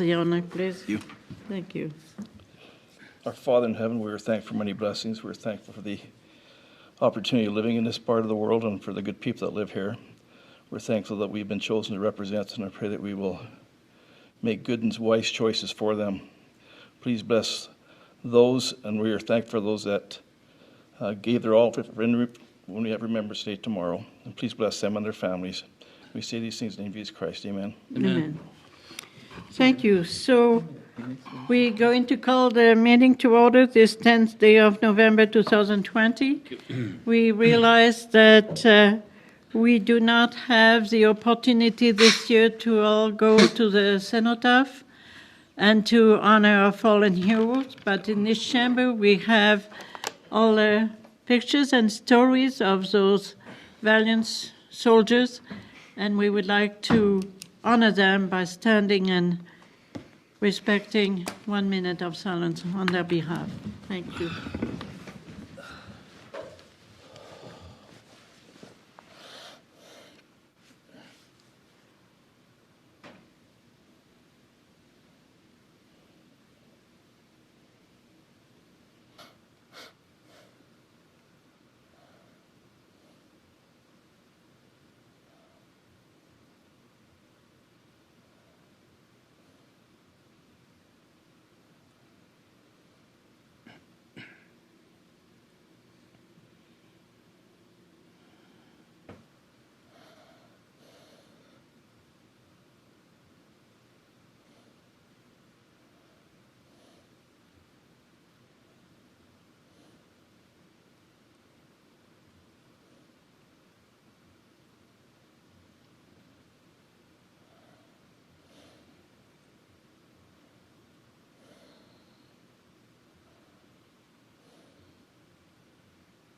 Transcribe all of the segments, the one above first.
Yana, please. Thank you. Thank you. Our Father in heaven, we are thankful for many blessings. We're thankful for the opportunity of living in this part of the world and for the good people that live here. We're thankful that we've been chosen to represent, and I pray that we will make good and wise choices for them. Please bless those, and we are thankful for those that gave their all when we have Remembrance Day tomorrow. And please bless them and their families. We say these things in the name of Jesus Christ. Amen. Amen. Thank you. So we're going to call the meeting to order this 10th day of November 2020. We realize that we do not have the opportunity this year to all go to the cenotaph and to honor our fallen heroes, but in this chamber we have all the pictures and stories of those valiant soldiers, and we would like to honor them by standing and respecting 1 minute of silence on their behalf. Thank you.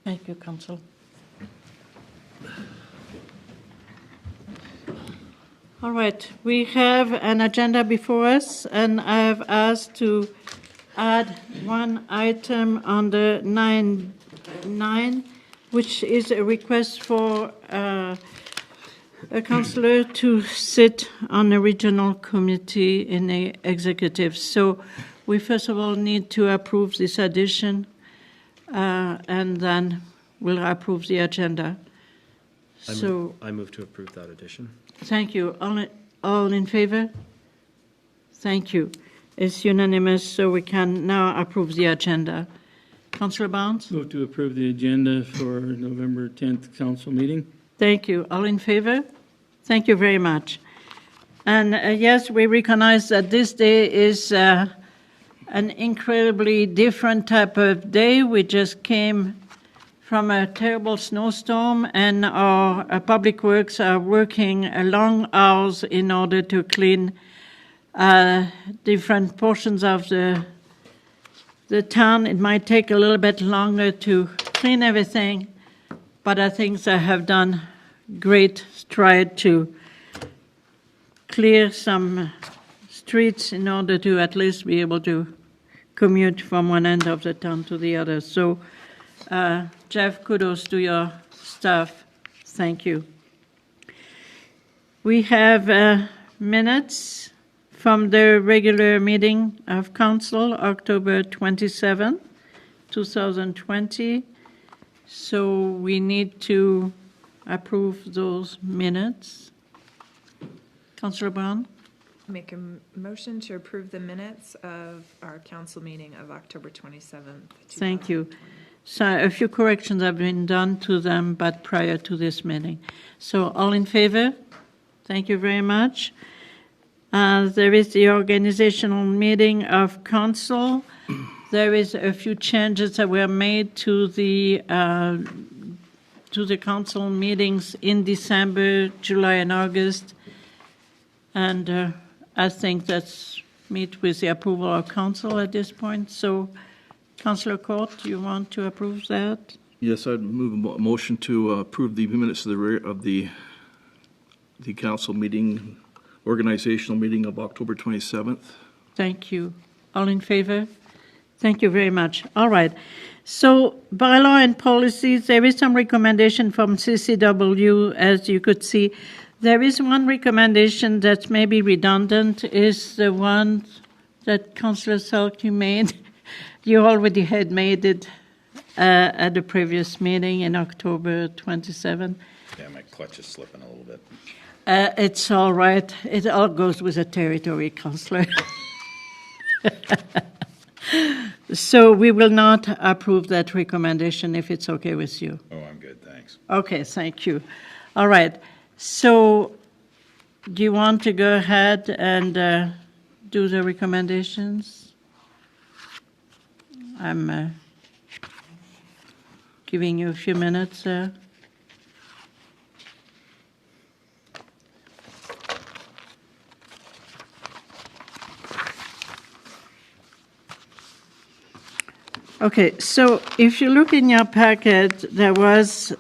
Thank you, Council. All right, we have an agenda before us, and I have asked to add one item under 9.9, which is a request for a councillor to sit on a regional committee in the executive. So we first of all need to approve this addition, and then we'll approve the agenda. I move to approve that addition. Thank you. All in favor? Thank you. It's unanimous, so we can now approve the agenda. Councillor Barnes? Move to approve the agenda for November 10th council meeting. Thank you. All in favor? Thank you very much. And yes, we recognize that this day is an incredibly different type of day. We just came from a terrible snowstorm, and our public works are working long hours in order to clean different portions of the town. It might take a little bit longer to clean everything, but I think they have done great stride to clear some streets in order to at least be able to commute from one end of the town to the other. So, Jeff, kudos to your staff. Thank you. We have minutes from the regular meeting of council, October 27, 2020. So we need to approve those minutes. Councillor Brown? Make a motion to approve the minutes of our council meeting of October 27th. Thank you. So a few corrections have been done to them, but prior to this meeting. So all in favor? Thank you very much. There is the organizational meeting of council. There is a few changes that were made to the council meetings in December, July, and August, and I think that's meet with the approval of council at this point. So, Councillor Court, do you want to approve that? Yes, I'd move a motion to approve the minutes of the council meeting, organizational meeting of October 27th. Thank you. All in favor? Thank you very much. All right. So, bylaw and policies, there is some recommendation from CCW, as you could see. There is one recommendation that may be redundant, is the one that Councillor Selk you made. You already had made it at the previous meeting in October 27. Yeah, my clutch is slipping a little bit. It's all right. It all goes with the territory, Councillor. So we will not approve that recommendation if it's okay with you. Oh, I'm good, thanks. Okay, thank you. All right. So do you want to go ahead and do the recommendations? I'm giving you a few minutes. Okay, so if you look in your packet, there was,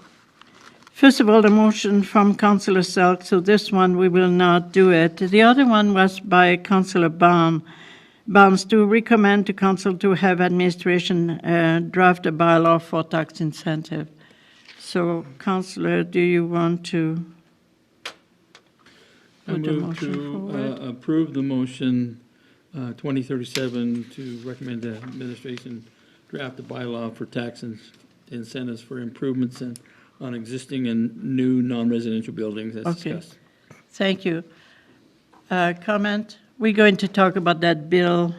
first of all, the motion from Councillor Selk, so this one we will not do it. The other one was by Councillor Barnes to recommend to Council to have administration draft a bylaw for tax incentive. So, Councillor, do you want to I put the move motion to forward? approve the motion 2037 to recommend the administration draft a bylaw for tax incentives for improvements on existing and new non-residential buildings as Okay. discussed. Thank you. Comment? We're going to talk about that bill.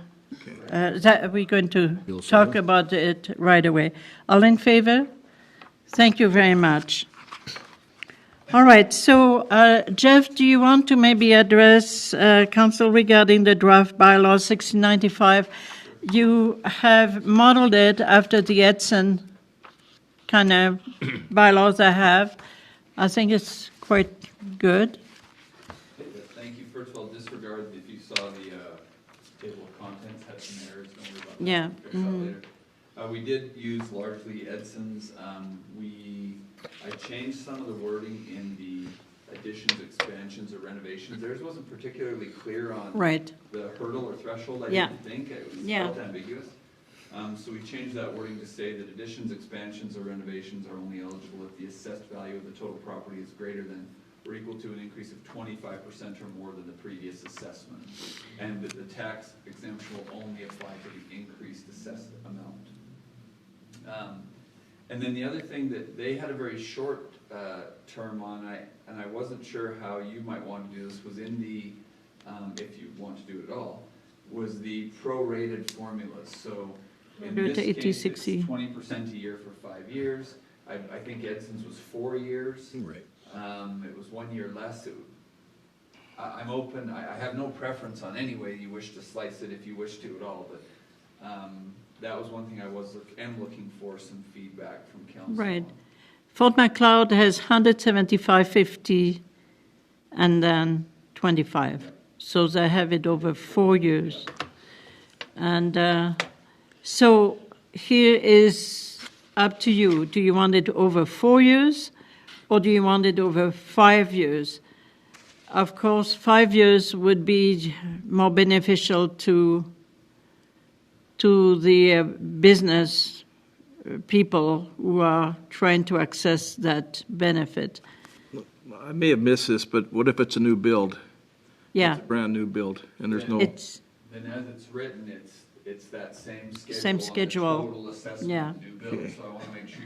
We're going to talk about it right away. All in favor? Thank you very much. All right, so Jeff, do you want to maybe address Council regarding the draft bylaw 1695? You have modeled it after the Edson kind of bylaws I have. I think it's quite good. Thank you. First of all, disregard if you saw the table of contents had some errors. Don't worry about that. Yeah. We'll fix that later. We did use largely Edson's. I changed some of the wording in the additions, expansions, or renovations. Theirs wasn't particularly clear on Right. the hurdle or threshold. I Yeah. didn't think it was Yeah. felt ambiguous. So we changed that wording to say that additions, expansions, or renovations are only eligible if the assessed value of the total property is greater than or equal to an increase of 25% or more than the previous assessment, and that the tax exemption will only apply to the increased assessed amount. And then the other thing that they had a very short term on, and I wasn't sure how you might want to do this, was in the, if you want to do it at all, was the prorated formulas. So in Do it this to case, 80/60. it's 20% a year for 5 years. I think Edson's was 4 years. Right. It was 1 year less. I'm open, I have no preference on any way you wish to slice it, if you wish to at all, but that was one thing I am looking for some feedback from council. Right. Fort McLeod has 175.50 and then 25. So they have it over 4 years. And so here is up to you. Do you want it over 4 years or do you want it over 5 years? Of course, 5 years would be more beneficial to the business people who are trying to access that benefit. I may have missed this, but what if it's a new build? Yeah, It's a brand new build, and there's no, it's, Then as it's written, it's that same schedule. Same on the schedule. Total assessment Yeah. of new build, so I want to make sure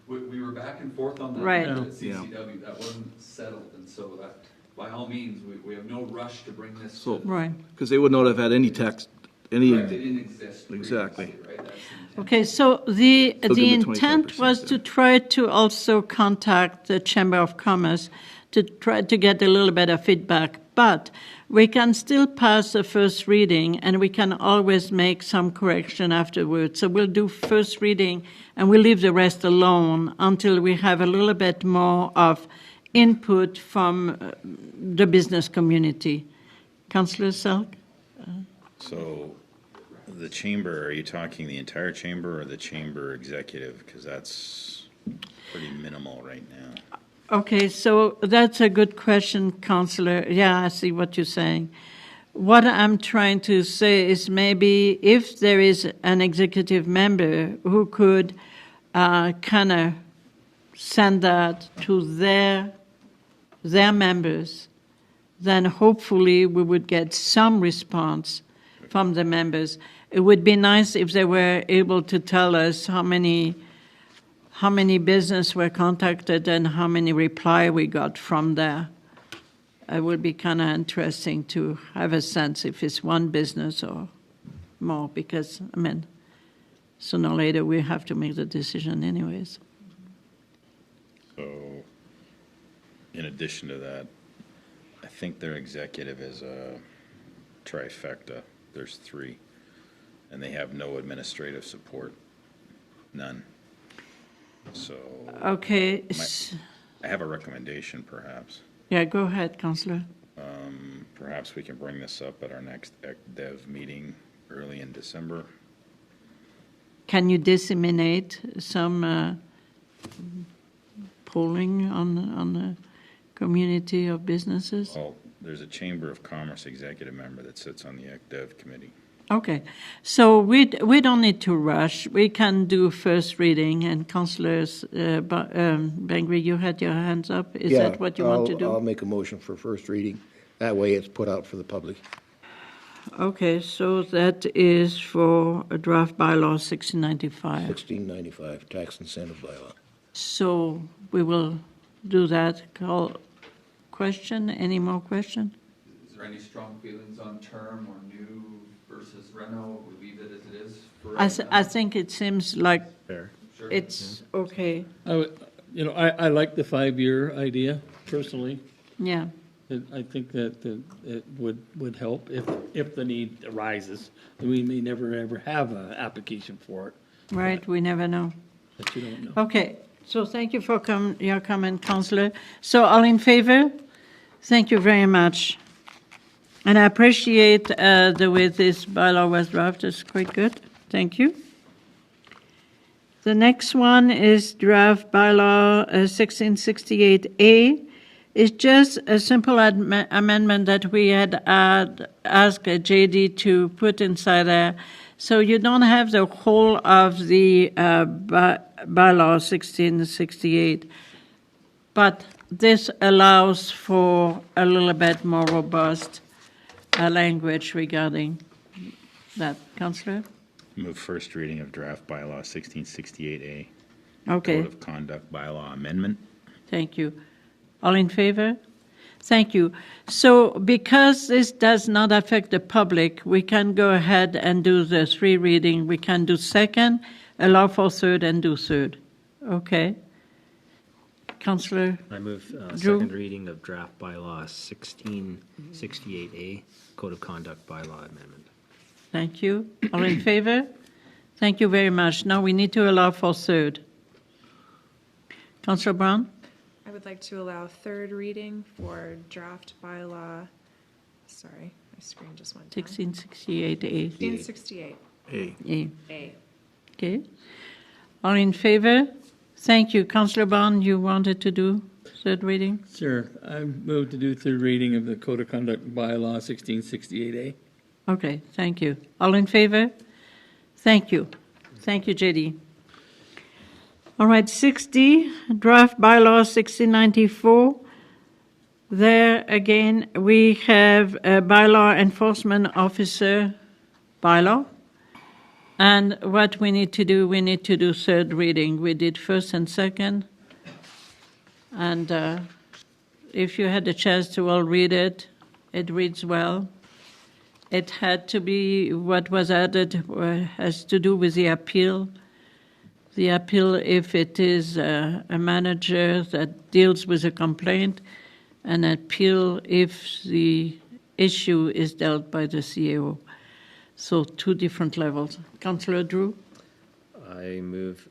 we were back and forth on that. Right. At CCW, that wasn't settled, and so that, by all means, we have no rush to bring this. So- to- right. because they would not have had any tax, any, Correct, it didn't exist Exactly. previously, right? That's the intent. Okay, so the give the intent was 25% to try to also contact the Chamber of Commerce to try to get a little bit of feedback, but we can still pass the first reading and we can always make some correction afterwards. So we'll do first reading and we'll leave the rest alone until we have a little bit more of input from the business community. Councillor Selk? So the chamber, are you talking the entire chamber or the chamber executive? Because that's pretty minimal right now. Okay, so that's a good question, Councillor. Yeah, I see what you're saying. What I'm trying to say is maybe if there is an executive member who could kind of send that to their members, then hopefully we would get some response from the members. It would be nice if they were able to tell us how many business were contacted and how many reply we got from there. It would be kind of interesting to have a sense if it's one business or more, because, I mean, sooner or later we have to make the decision anyways. So, in addition to that, I think their executive is a trifecta. There's 3. And they have no administrative support. None. So. Okay. I have a recommendation, perhaps. Yeah, go ahead, Councillor. Perhaps we can bring this up at our next ECDev meeting early in December. Can you disseminate some polling on the community of businesses? Well, there's a Chamber of Commerce executive member that sits on the ECDev committee. Okay, so we don't need to rush. We can do first reading, and councillors, Bengry, you had your hands up. Is that what you want to do? I'll make a motion for first reading. That way it's put out for the public. Okay, so that is for a draft bylaw 1695. 1695, tax incentive bylaw. So we will do that. Question? Any more question? Is there any strong feelings on term or new versus reno? We leave it as it is for right now? I think it seems like Fair. Sure. it's okay. I like the 5-year idea personally. Yeah. I think that it would help if the need arises. We may never ever have an application for it, Right, we never know. but you don't know. Okay, so thank you for your comment, Councillor. So all in favor? Thank you very much. And I appreciate the way this bylaw was drafted. It's quite good. Thank you. The next one is draft bylaw 1668A. It's just a simple amendment that we had asked JD to put inside there. So you don't have the whole of the bylaw 1668, but this allows for a little bit more robust language regarding that. Councillor? Move first reading of draft bylaw 1668A. Okay. Code of Conduct bylaw amendment. Thank you. All in favor? Thank you. So because this does not affect the public, we can go ahead and do the 3 reading. We can do second, allow for third, and do third. Okay. Councillor? I move Drew? second reading of draft bylaw 1668A, Code of Conduct bylaw amendment. Thank you. All in favor? Thank you very much. Now we need to allow for third. Councillor Brown? I would like to allow 3rd reading for draft bylaw, sorry, my screen just went down. 1668A. 1668. A. A. Okay. All in favor? Thank you. Councillor Brown, you wanted to do third reading? Sure. I move to do 3rd reading of the Code of Conduct bylaw 1668A. Okay, thank you. All in favor? Thank you. Thank you, JD. All right, 6D, draft bylaw 1694. There again, we have a bylaw enforcement officer bylaw. And what we need to do 3rd reading. We did first and second. And if you had a chance to all read it, it reads well. It had to be, what was added has to do with the appeal. The appeal, if it is a manager that deals with a complaint, an appeal if the issue is dealt by the CAO. So 2 different levels. Councillor Drew? I move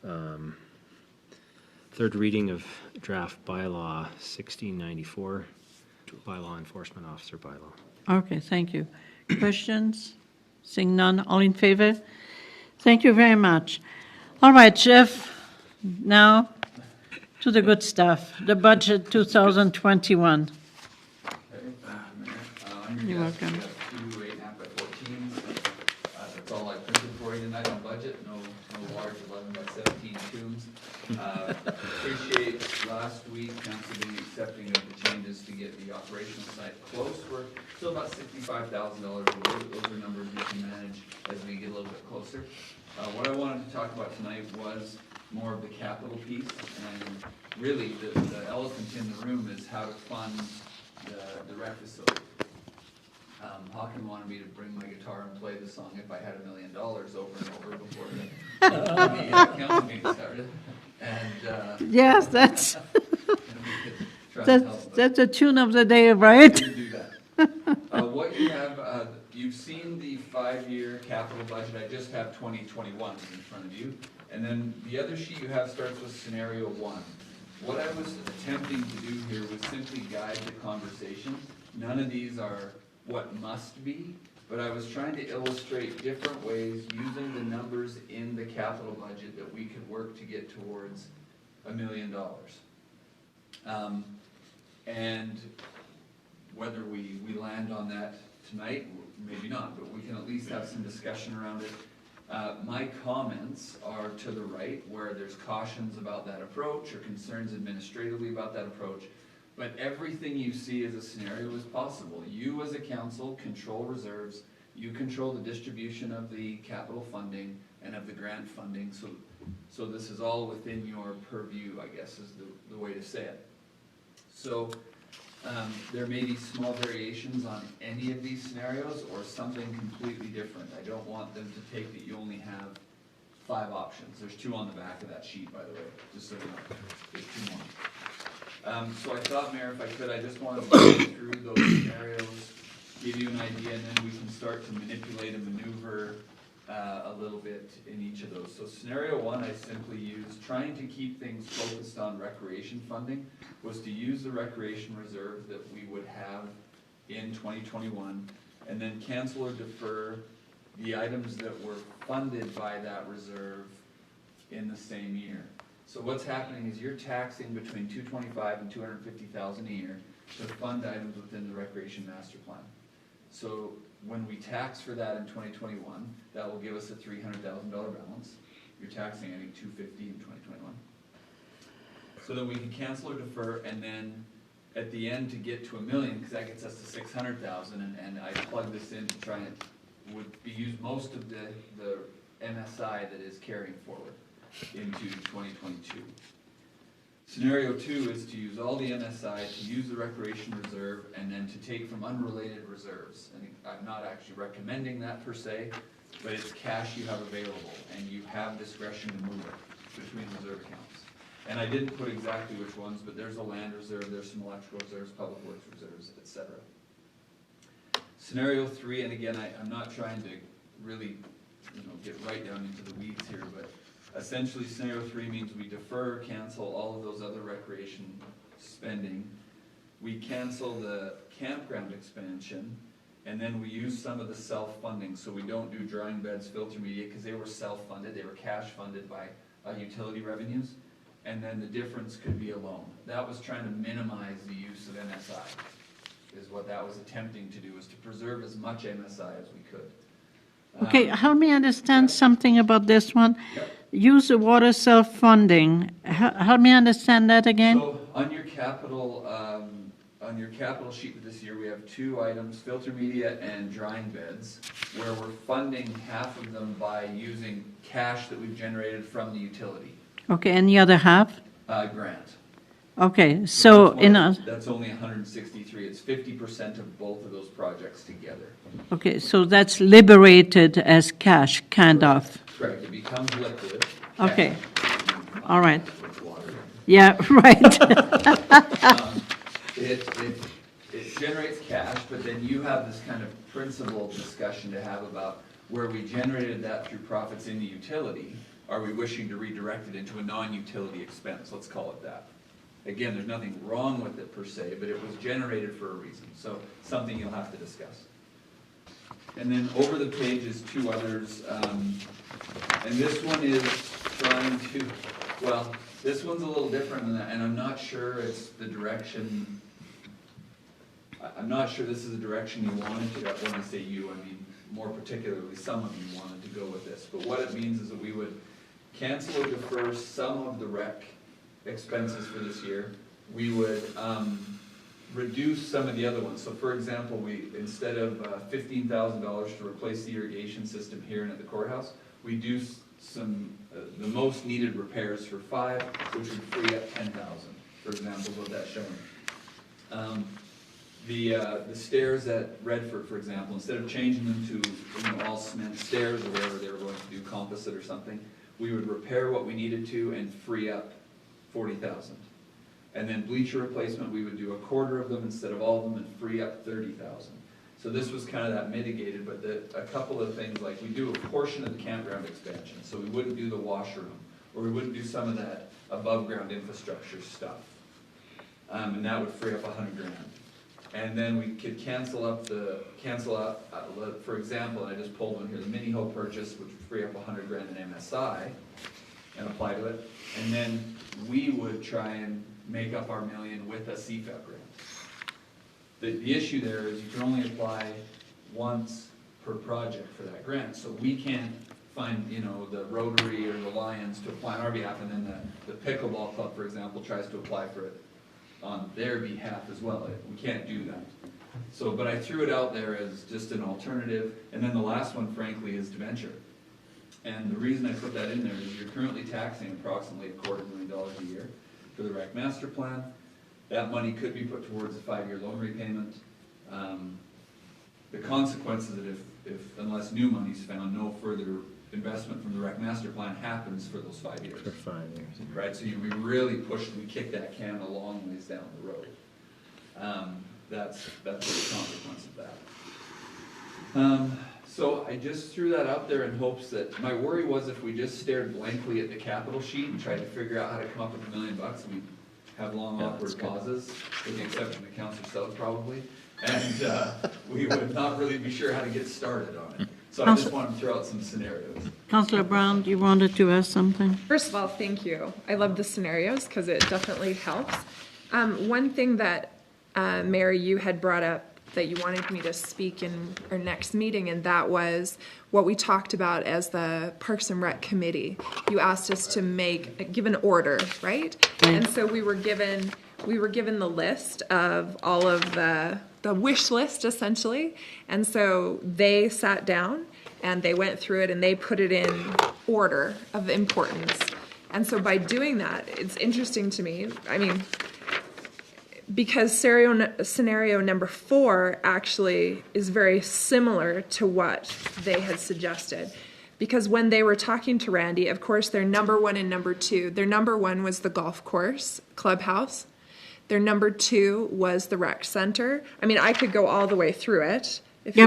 3rd reading of draft bylaw 1694, bylaw enforcement officer bylaw. Okay, thank you. Questions? Seeing none, all in favor? Thank you very much. All right, Jeff, now to the good stuff, the budget 2021. On your You're desk, welcome. you have 2 8.5 by 14s. That's all I printed for you tonight on budget. budget, no large 11 by 17 tombs. Appreciate last week council being accepting of the changes to get the operational site close. We're still about $65,000. Those are numbers we can manage as we get a little bit closer. What I wanted to talk about tonight was more of the capital piece, and really the elephant in the room is how to fund the rec facility. Hawken wanted me to bring my guitar and play the song "If I Had $1 Million" over and over before the council meeting started, and Yes, that's, and we could try and help, but that's a tune of the day, right? we didn't do that. What you have, you've seen the 5-year capital budget. I just have 2021 in front of you, and then the other sheet you have starts with scenario 1. What I was attempting to do here was simply guide the conversation. None of these are what must be, but I was trying to illustrate different ways using the numbers in the capital budget that we could work to get towards $1 million. And whether we land on that tonight, maybe not, but we can at least have some discussion around it. My comments are to the right, where there's cautions about that approach or concerns administratively about that approach. But everything you see as a scenario is possible. You as a council control reserves, you control the distribution of the capital funding and of the grant funding, so this is all within your purview, I guess is the way to say it. So there may be small variations on any of these scenarios or something completely different. I don't want them to take that you only have 5 options. There's 2 on the back of that sheet, by the way, just so you know. There's 2 more. So I thought, Mayor, if I could, I just wanted to go through those scenarios, give you an idea, and then we can start to manipulate and maneuver a little bit in each of those. So scenario 1, I simply used, trying to keep things focused on recreation funding, was to use the recreation reserve that we would have in 2021, and then cancel or defer the items that were funded by that reserve in the same year. So what's happening is you're taxing between $225,000 and $250,000 a year to fund items within the recreation master plan. So when we tax for that in 2021, that will give us a $300,000 balance. You're taxing, I think, $250,000 in 2021. So then we can cancel or defer, and then at the end to get to $1 million, because that gets us to $600,000, and I plug this in to try and would be used most of the MSI that is carrying forward into 2022. Scenario 2 is to use all the MSI, to use the recreation reserve, and then to take from unrelated reserves. And I'm not actually recommending that per se, but it's cash you have available, and you have discretion to move it between reserve accounts. And I didn't put exactly which ones, but there's a land reserve, there's some electrical reserves, public works reserves, etc. Scenario 3, and again, I'm not trying to really, get right down into the weeds here, but essentially, scenario 3 means we defer or cancel all of those other recreation spending. We cancel the campground expansion, and then we use some of the self-funding. So we don't do drying beds, filter media, because they were self-funded. They were cash-funded by utility revenues. And then the difference could be a loan. That was trying to minimize the use of MSI, is what that was attempting to do, is to preserve as much MSI as we could. Okay, help me understand something about this one. Yep. Use the water self-funding. Help me understand that again. So on your capital sheet for this year, we have 2 items, filter media and drying beds, where we're funding half of them by using cash that we've generated from the utility. Okay, and the other half? Grant. Okay, so That's only 163. It's 50% of both of those projects together. okay, so that's liberated as cash, kind of. Correct. It becomes liquid. Okay. Cash. All right. With water. Yeah, right. It generates cash, but then you have this kind of principle discussion to have about where we generated that through profits in the utility. Are we wishing to redirect it into a non-utility expense? Let's call it that. Again, there's nothing wrong with it per se, but it was generated for a reason. So something you'll have to discuss. And then over the page is 2 others. And this one is trying to, well, this one's a little different than that, and I'm not sure it's the direction, I'm not sure this is the direction you wanted to, when I say you, I mean more particularly, some of you wanted to go with this. But what it means is that we would cancel or defer some of the rec expenses for this year. We would reduce some of the other ones. So for example, we, instead of $15,000 to replace the irrigation system here and at the courthouse, we do some, the most needed repairs for 5, which would free up 10,000, for example, is what that's showing. The stairs at Redford, for example, instead of changing them to all cement stairs or whatever they were going to do, composite or something, we would repair what we needed to and free up 40,000. And then bleacher replacement, we would do a quarter of them instead of all of them and free up 30,000. So this was kind of that mitigated, but a couple of things, like we do a portion of the campground expansion, so we wouldn't do the washroom, or we wouldn't do some of that above ground infrastructure stuff. And that would free up $100,000. And then we could cancel out, for example, and I just pulled one here, the mini hoe purchase, which would free up $100,000 in MSI and apply to it. And then we would try and make up our $1 million with a CFAP grant. The issue there is you can only apply once per project for that grant, so we can't find, the Rotary or the Lions to apply on our behalf, and then the pickleball club, for example, tries to apply for it on their behalf as well. We can't do that. So, but I threw it out there as just an alternative, and then the last one, frankly, is debenture. And the reason I put that in there is you're currently taxing approximately $250,000 a year for the rec master plan. That money could be put towards a 5-year loan repayment. The consequence is that if unless new money is found, no further investment from the rec master plan happens for those 5 years. For 5 years. Right, so we really kick that can a long ways down the road. That's the consequence of that. So I just threw that out there in hopes that, my worry was if we just stared blankly at the capital sheet and tried to figure out how to come up with $1 million, we'd have long awkward pauses, with the exception of Councillor Selk probably, and we would not really be sure how to get started on it. So I just wanted to throw out some scenarios. Councillor Brown, you wanted to ask something? First of all, thank you. I love the scenarios because it definitely helps. One thing that, Mary, you had brought up that you wanted me to speak in our next meeting, and that was what we talked about as the Parks and Rec Committee. You asked us to give an order, right? And so we were given the list of all of the wish list, essentially. And so they sat down and they went through it and they put it in order of importance. And so by doing that, it's interesting to me, because scenario number 4 actually is very similar to what they had suggested. Because when they were talking to Randy, of course, their number 1 and number 2, their number 1 was the golf course clubhouse. Their number 2 was the rec center. I could go all the way through it.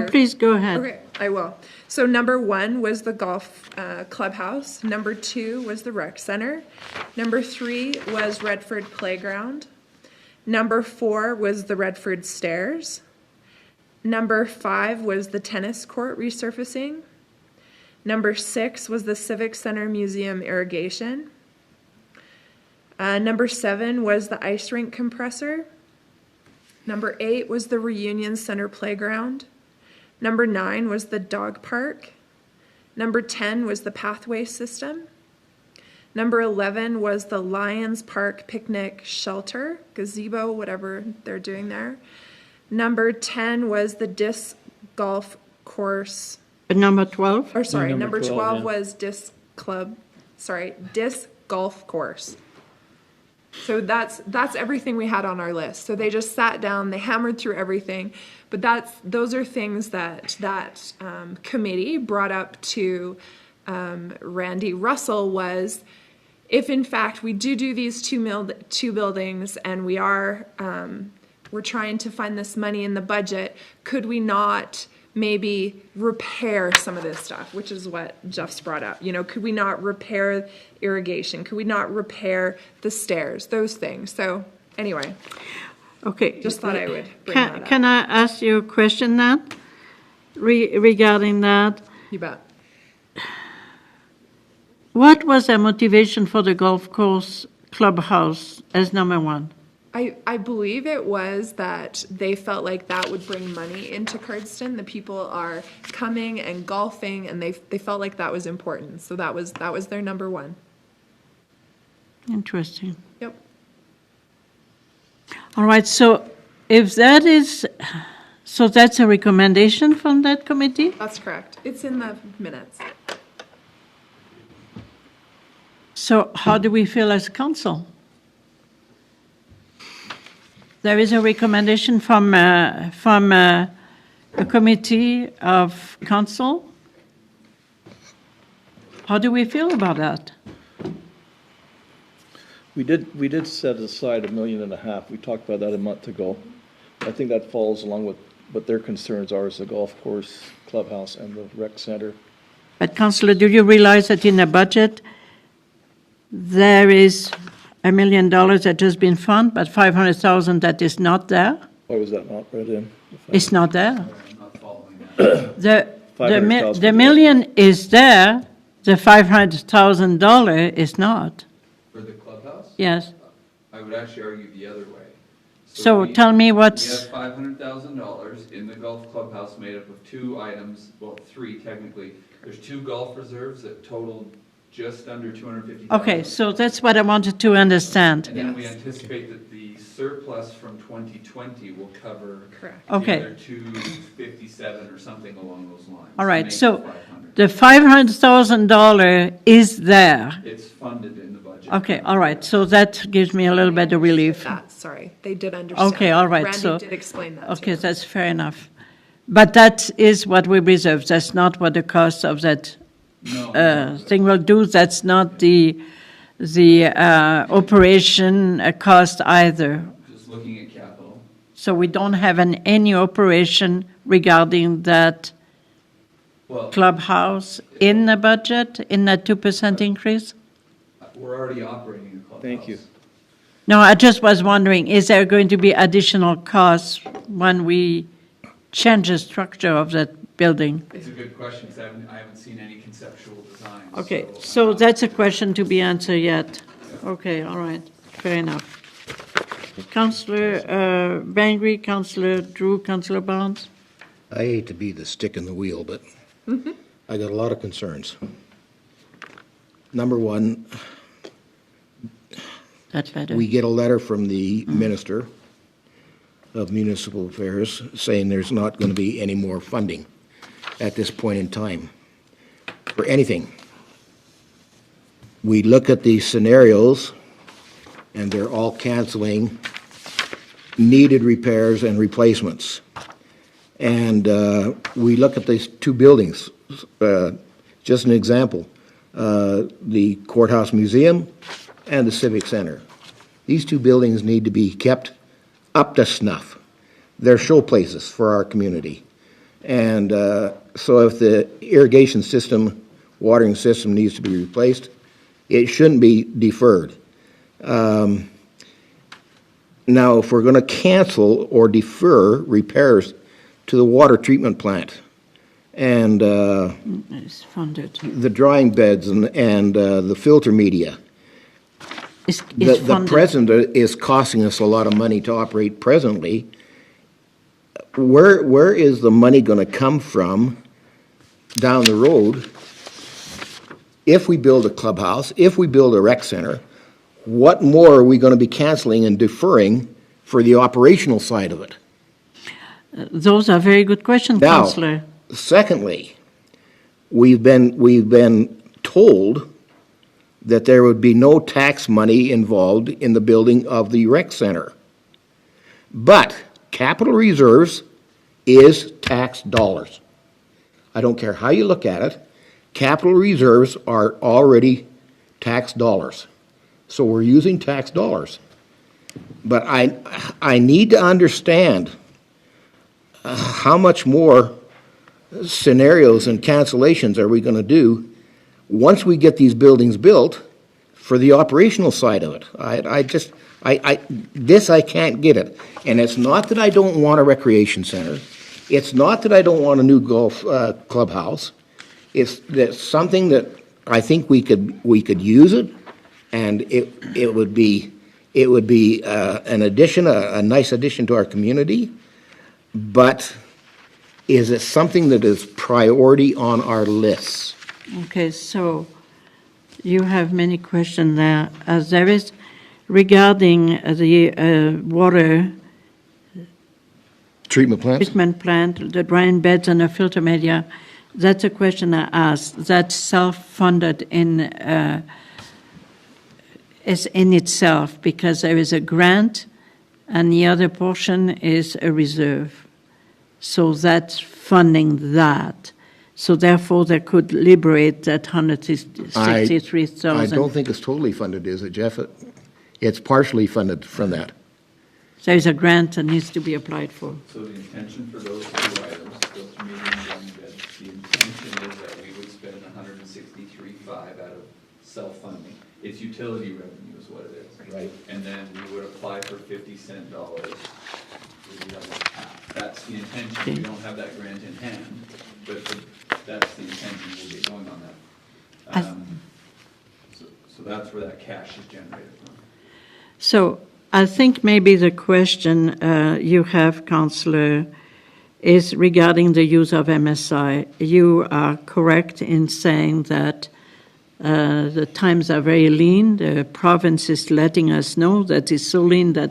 Please go ahead. Okay, I will. So number 1 was the golf clubhouse. Number 2 was the rec center. Number 3 was Redford Playground. Number 4 was the Redford Stairs. Number 5 was the tennis court resurfacing. Number 6 was the Civic Center Museum irrigation. Number 7 was the ice rink compressor. Number 8 was the Reunion Center playground. Number 9 was the dog park. Number 10 was the pathway system. Number 11 was the Lions Park picnic shelter, gazebo, whatever they're doing there. Number 10 was the disc golf course. Number 12? Or sorry, Number number 12, 12 yeah. was disc golf course. So that's everything we had on our list. So they just sat down, they hammered through everything. But those are things that committee brought up to Randy Russell was, if in fact we do these two buildings and we're trying to find this money in the budget, could we not maybe repair some of this stuff, which is what Jeff's brought up. Could we not repair irrigation? Could we not repair the stairs? Those things. So anyway, Okay. just thought I would bring that up. Can I ask you a question now regarding that? You bet. What was their motivation for the golf course clubhouse as number 1? I believe it was that they felt like that would bring money into Cardston. The people are coming and golfing, and they felt like that was important. So that was their number one. Interesting. Yep. All right, so if that is, so that's a recommendation from that committee? That's correct. It's in the minutes. So how do we feel as council? There is a recommendation from a committee of council. How do we feel about that? We did set aside $1.5 million. We talked about that a month ago. I think that falls along with what their concerns are, is the golf course, clubhouse, and the rec center. But Councillor, do you realize that in the budget, there is $1 million that has been funded, but 500,000 that is not there? Why was that not read in? It's not there. I'm not following that. The million is there, the $500,000 is not. For the clubhouse? Yes. I would actually argue the other way. So tell me We what's, have $500,000 in the golf clubhouse made up of two items, well, three technically. There's two golf reserves that total just under $250,000. okay, so that's what I wanted to understand. And then we anticipate that the surplus from 2020 will cover Correct. the Okay. other 257 or something along those lines. All right, Make so it 500. the $500,000 is there. It's funded in the budget. Okay, all right, so that gives me a little bit of relief. Sorry, they did understand. Okay, all right, Randy so. did explain that. Okay, too. that's fair enough. But that is what we reserve. That's not what the cost of that thing will do. That's not the operation cost either. Just looking at capital. So we don't have any operation regarding that Well, clubhouse in the budget, in that 2% increase? we're already operating a clubhouse. Thank you. No, I just was wondering, is there going to be additional costs when we change the structure of that building? It's a good question, because I haven't seen any conceptual designs. Okay, so that's a question to be answered yet. Okay, all right, fair enough. Councillor Bengry, Councillor Drew, Councillor Barnes? I hate to be the stick in the wheel, but I got a lot of concerns. Number one, That's better. we get a letter from the Minister of Municipal Affairs saying there's not going to be any more funding at this point in time for anything. We look at these scenarios, and they're all canceling needed repairs and replacements. And we look at these two buildings, just an example, the Courthouse Museum and the Civic Center. These two buildings need to be kept up to snuff. They're showplaces for our community. And so if the irrigation system, watering system needs to be replaced, it shouldn't be deferred. Now, if we're going to cancel or defer repairs to the water treatment plant and It's funded. the drying beds and the filter media, It's the funded. present is costing us a lot of money to operate presently. Where is the money going to come from down the road if we build a clubhouse, if we build a rec center? What more are we going to be canceling and deferring for the operational side of it? Those are very good questions, Now, Councillor. secondly, we've been told that there would be no tax money involved in the building of the rec center. But capital reserves is tax dollars. I don't care how you look at it, capital reserves are already tax dollars. So we're using tax dollars. But I need to understand how much more scenarios and cancellations are we going to do once we get these buildings built for the operational side of it. This I can't get it. And it's not that I don't want a recreation center. It's not that I don't want a new golf clubhouse. It's that something that I think we could use it, and it would be It would be an addition, a nice addition to our community, but is it something that is priority on our lists? Okay, so you have many questions there. As there is regarding the water Treatment plants? treatment plant, the drying beds and the filter media, that's a question I asked. That's self-funded is in itself because there is a grant and the other portion is a reserve. So that's funding that. So therefore, they could liberate that I don't 163,000. think it's totally funded, is it, Jeff? It's partially funded from that. There is a grant that needs to be applied for. So the intention for those two items, those medium and drying beds, the intention is that we would spend 163.5 out of self-funding. It's utility revenue is what it is. Right. And then we would apply for 50-cent dollars for the other half. That's the intention. We don't have that grant in hand, but that's the intention. We'll get going on that. So that's where that cash is generated from. So I think maybe the question you have, Councillor, is regarding the use of MSI. You are correct in saying that the times are very lean. The province is letting us know that it's so lean that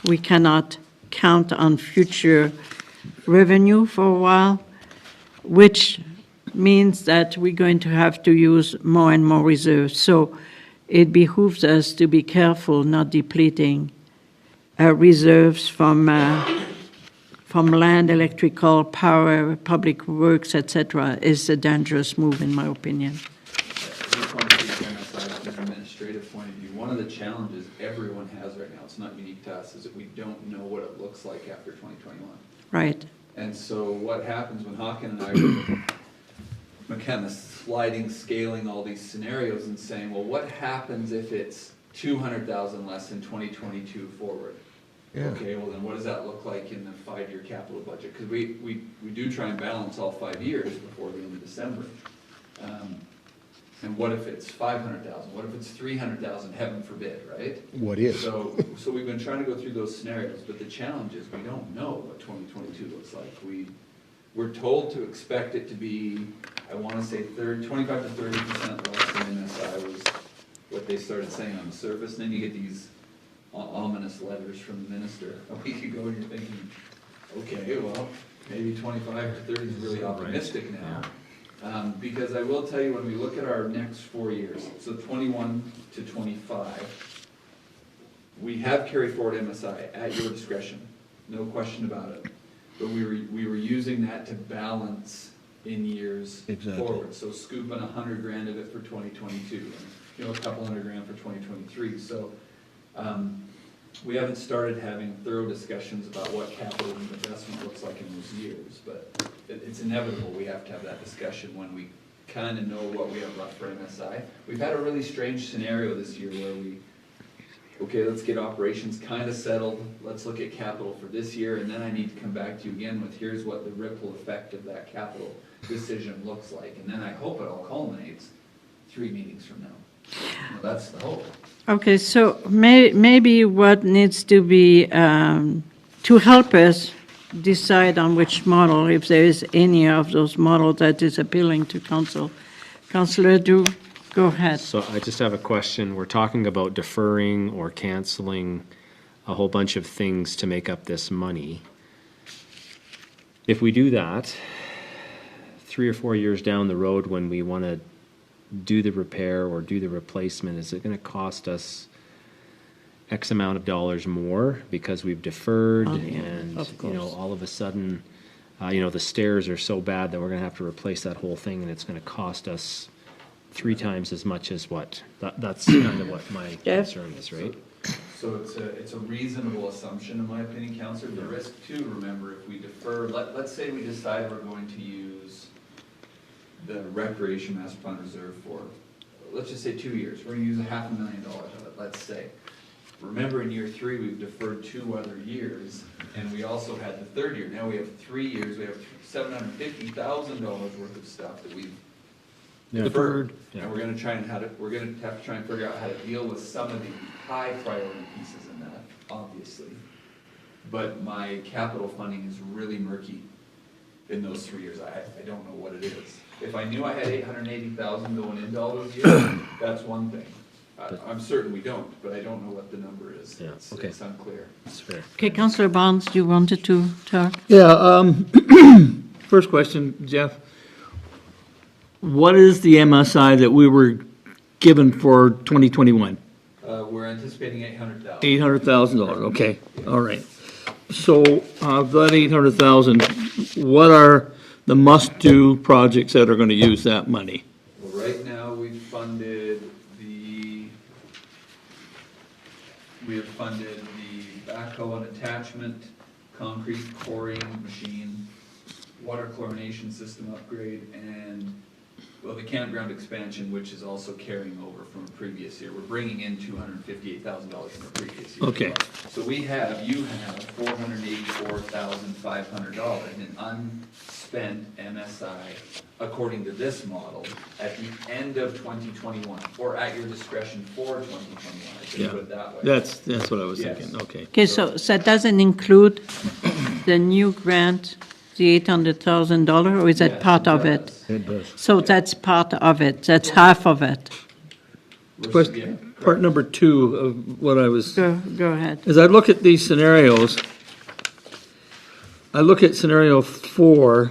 we cannot count on future revenue for a while, which means that we're going to have to use more and more reserves. So it behooves us to be careful not depleting reserves from land, electrical, power, public works, etc. is a dangerous move, in my opinion. I just want to take MSI from an administrative point of view. One of the challenges everyone has right now, it's not unique to us, is that we don't know what it looks like after 2021. Right. And so what happens when Hawken and I were kind of sliding, scaling all these scenarios and saying, well, what happens if it's 200,000 less in 2022 forward? Yeah. Okay, well then what does that look like in the 5-year capital budget? Because we do try and balance all 5 years before the end of December. And what if it's 500,000? What if it's 300,000? Heaven forbid, right? What is? So we've been trying to go through those scenarios, but the challenge is we don't know what 2022 looks like. We're told to expect it to be, I want to say 25 to 30% less than MSI was what they started saying on the surface. And then you get these ominous letters from the minister a week ago, and you're thinking, okay, well, maybe 25 to 30 is really optimistic now. Because I will tell you, when we look at our next 4 years, so 21 to 25, we have carried forward MSI at your discretion, no question about it. But we were using that to balance in years forward. So scooping 100 grand of it for 2022, and a couple $100,000 for 2023. So we haven't started having thorough discussions about what capital investment looks like in those years, but it's inevitable we have to have that discussion when we kind of know what we have left for MSI. We've had a really strange scenario this year where okay, let's get operations kind of settled, let's look at capital for this year, and then I need to come back to you again with here's what the ripple effect of that capital decision looks like. And then I hope it all culminates 3 meetings from now. That's the hope. Okay, so maybe what needs to be, to help us decide on which model, if there is any of those models that is appealing to council. Councillor, go ahead. So I just have a question. We're talking about deferring or canceling a whole bunch of things to make up this money. If we do that, 3 or 4 years down the road when we want to do the repair or do the replacement, is it going to cost us X amount of dollars more because we've deferred and all of a sudden the stairs are so bad that we're going to have to replace that whole thing and it's going to cost us 3 times as much as what? That's kind of what my concern is, right? So it's a reasonable assumption in my opinion, Councillor. The risk too, remember, if we defer, let's say we decide we're going to use the Recreation Master Plan Reserve for, let's just say 2 years. We're going to use $500,000 of it, let's say. Remember, in year 3, we've deferred 2 other years, and we also had the 3rd year. Now we have 3 years. We have $750,000 worth of stuff that we've deferred. Yeah. And we're gonna have to try and figure out how to deal with some of the high priority pieces in that, obviously. But my capital funding is really murky in those 3 years. I don't know what it is. If I knew I had 880,000 going into all those years, that's one thing. I'm certain we don't, but I don't know what the number is. Yeah, It's okay. unclear. That's fair. Okay, Councillor Barnes, you wanted to talk? Yeah, first question, Jeff. What is the MSI that we were given for 2021? We're anticipating 800,000. $800,000, okay, all right. So, of that 800,000, what are the must-do projects that are gonna use that money? Well, right now, we have funded the backhoe and attachment, concrete quarrying machine, water chlorination system upgrade, and, well, the campground expansion, which is also carrying over from a previous year. We're bringing in $258,000 from a previous year. Okay. So you have $484,500 in unspent MSI, according to this model, at the end of 2021, or at your discretion for 2021, I should put it that way. That's what I was Yes. thinking, okay. Okay, so that doesn't include the new grant, the $800,000, or is that Yes, part of it? does. It does. So that's part of it, that's half of it. Yeah, Question, part correct. number 2 of what I was, Go ahead. as I look at these scenarios, I look at scenario 4,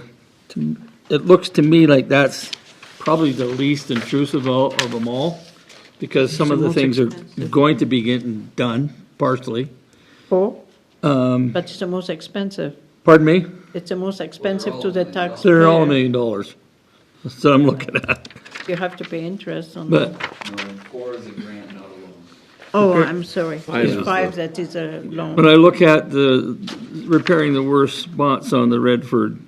it looks to me like that's probably the least intrusive of them all, because some of the most things are expensive. going to be getting done partially. But it's the most expensive. Pardon me? It's the most expensive to the taxpayer. They're all $1 million. That's what I'm looking at. You have to pay interest on But, that. No, 4 is a grant, not a loan. Oh, I'm sorry. Five It's is 5 that is a loan. when I look at the repairing the worst spots on the Redford,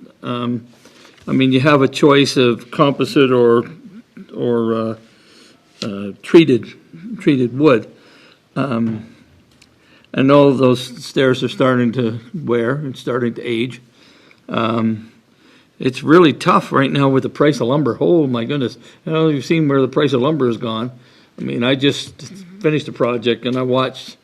I mean, you have a choice of composite or treated wood. I know those stairs are starting to wear and starting to age. It's really tough right now with the price of lumber. Oh, my goodness. I know you've seen where the price of lumber has gone. I mean, I just finished a project and I watched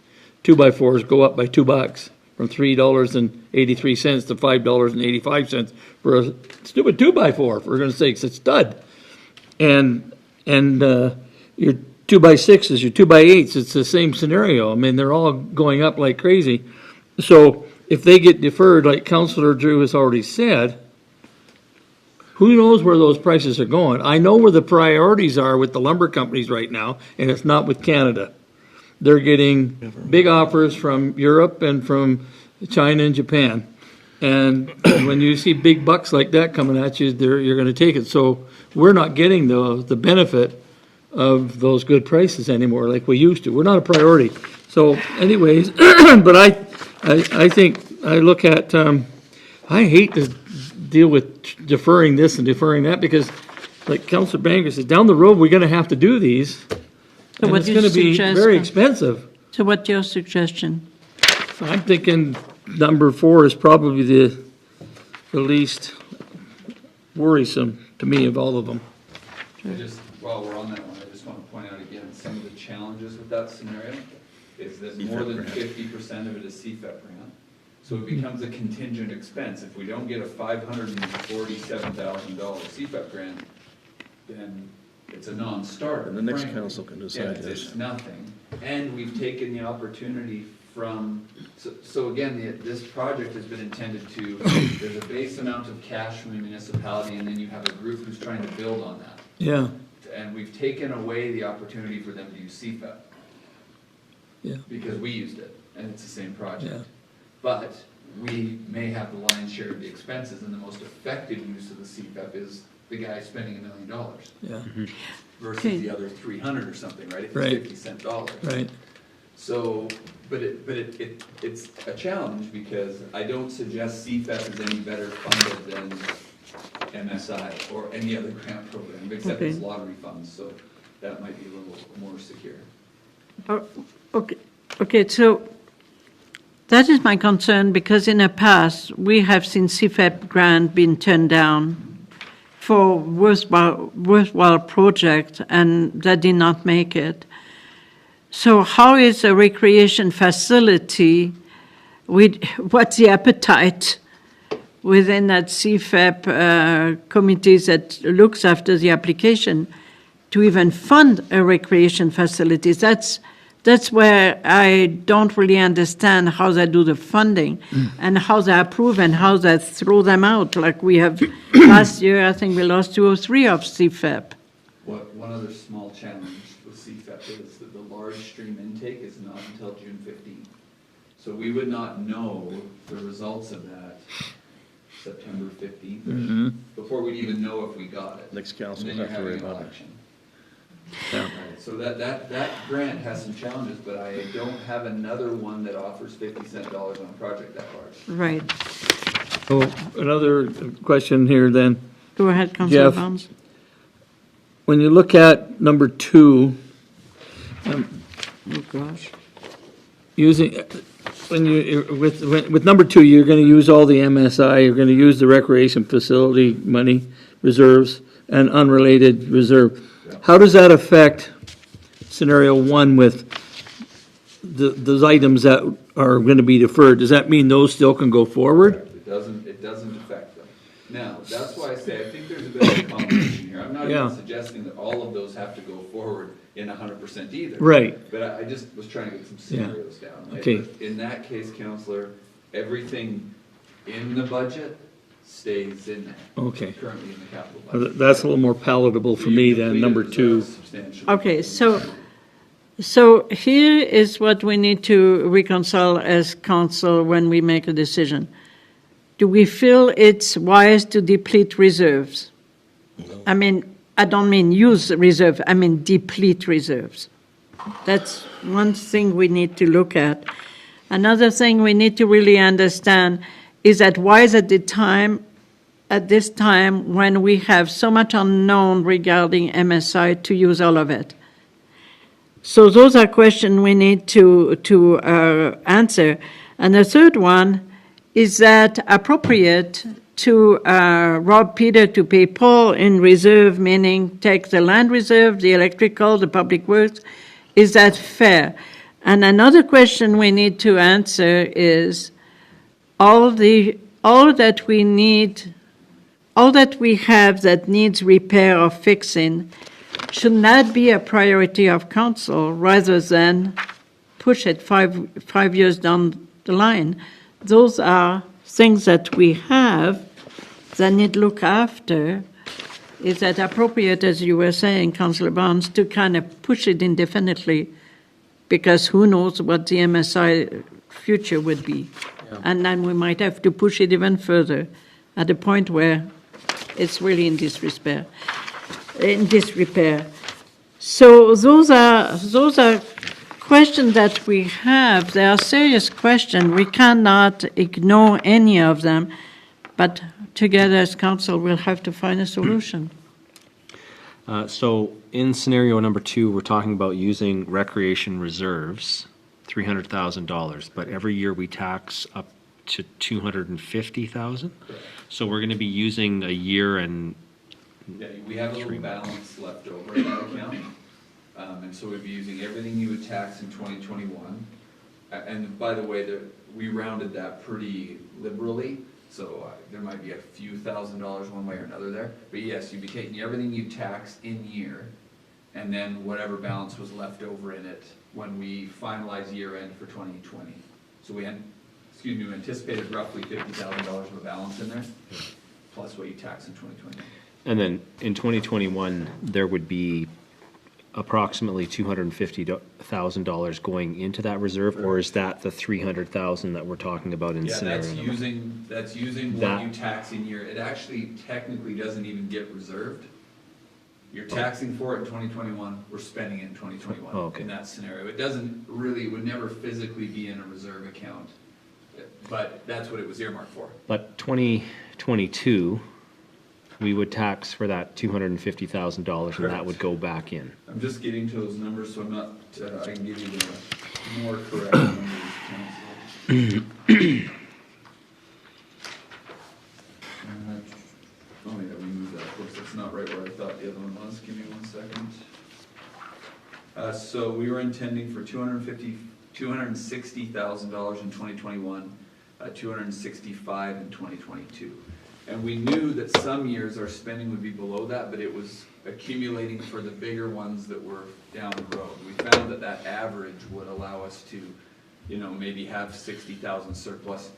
2x4s go up by $2 from $3.83 to $5.85 for a stupid 2x4, for goodness sakes, it's stud. And your 2x6s, your 2x8s, it's the same scenario. I mean, they're all going up like crazy. So if they get deferred, like Councillor Drew has already said, who knows where those prices are going? I know where the priorities are with the lumber companies right now, and it's not with Canada. They're getting big offers from Europe and from China and Japan. And when you see big bucks like that coming at you, you're going to take it. So we're not getting the benefit of those good prices anymore like we used to. We're not a priority. So anyways, but I think, I look at, I hate to deal with deferring this and deferring that, because like Councillor Bengry said, down the road, we're going to have to do these. So And what it's do you going to be suggest? very expensive. So what's your suggestion? I'm thinking number 4 is probably the least worrisome to me of all of them. While we're on that one, I just want to point out again, some of the challenges with that scenario is that more than 50% of it is CFEP grant. So it becomes a contingent expense. If we don't get a $547,000 CFEP grant, then it's a non-starter. And the next frankly. council can decide Yeah, this. it's nothing. And we've taken the opportunity from, so again, this project has been intended to, there's a base amount of cash from the municipality, and then you have a group who's trying to build on that. Yeah, And we've taken away the opportunity for them to use CFEP. Yeah. Because we used it, and it's the same project. Yeah. But we may have the lion's share of the expenses, and the most effective use of the CFEP is the guy spending $1 million yeah, versus Okay. the other 300 or something, right? If it's Right. 50-cent dollars. right. So, it's a challenge, because I don't suggest CFEP is any better funded than MSI or any other grant program, except it's Okay. lottery funds, so that might be a little more secure. Oh, okay, so that is my concern, because in the past, we have seen CFEP grant being turned down, for worthwhile project, and that did not make it. So how is a recreation facility, what's the appetite within that CFAP committee that looks after the application to even fund a recreation facility? That's where I don't really understand how they do the funding and how they approve and how they throw them out. Like we have last year, I think we lost 2 or 3 of CFAP. One other small challenge with CFAP is that the large stream intake is not until June 15th. So we would not know the results of that September 15th before we'd even know if we got it. Next council And will then have to you're worry having an about it. election. Right, so that grant has some challenges, but I don't have another one that offers 50-cent dollars on a project that large. Right. So another question here then. Go ahead, Councillor Jeff. Barnes. When you look at number 2, Oh, gosh. using, with number 2, you're gonna use all the MSI, you're gonna use the recreation facility money, reserves, and unrelated reserve. How does that affect scenario 1 with those items that are gonna be deferred? Does that mean those still can go forward? It doesn't affect them. Now, that's why I say I think there's a bit of a combination here. I'm not Yeah. even suggesting that all of those have to go forward in 100% either. Right. But I just was trying to get some scenarios down. Right? Okay. But in that case, Councillor, everything in the budget stays in there. Okay. Currently in the capital budget. That's a little more palatable for me than number 2. Okay, so here is what we need to reconcile as council when we make a decision. Do we feel it's wise to deplete reserves? I mean, I don't mean use reserve, I mean deplete reserves. That's one thing we need to look at. Another thing we need to really understand is that wise at this time when we have so much unknown regarding MSI to use all of it. So those are questions we need to answer. And the third one, is that appropriate to rob Peter to pay Paul in reserve, meaning take the land reserve, the electrical, the public works? Is that fair? And another question we need to answer is all that we have that needs repair or fixing, should that be a priority of council rather than push it five years down the line? Those are things that we have that need look after. Is that appropriate, as you were saying, Councillor Barnes, to kind of push it indefinitely? Because who knows what the MSI future would be. Yeah. And then we might have to push it even further at a point where it's really in disrepair. So those are questions that we have. They are serious questions. We cannot ignore any of them, but together as council we'll have to find a solution. So in scenario number 2, we're talking about using recreation reserves, $300,000, but every year we tax up to $250,000. So we're going to be using a year and yeah, we have a little balance left over in that account. And so we'd be using everything you would tax in 2021. And by the way, we rounded that pretty liberally. So there might be a few $1,000s one way or another there. But yes, you'd be taking everything you tax in year and then whatever balance was left over in it when we finalize year end for 2020. So we anticipated roughly $50,000 of a balance in there, plus what you tax in 2020. And then in 2021, there would be approximately $250,000 going into that reserve, or is that the $300,000 that we're talking about in scenario number? That's using what you tax in year. It actually technically doesn't even get reserved. You're taxing for it in 2021, we're spending it in 2021 in that scenario. It would never physically be in a reserve account, but that's what it was earmarked for. But 2022, we would tax for that $250,000 and that would go back in. I'm just getting to those numbers, so I'm not, I can give you the more correct numbers, Councillor. Oh yeah, we moved that, of course, second. So we were intending for $260,000 in 2021, 265 in 2022. And we knew that some years our spending would be below that, but it was accumulating for the bigger ones that were down the road. We found that that average would allow us to, you know, maybe have 60,000 surplus,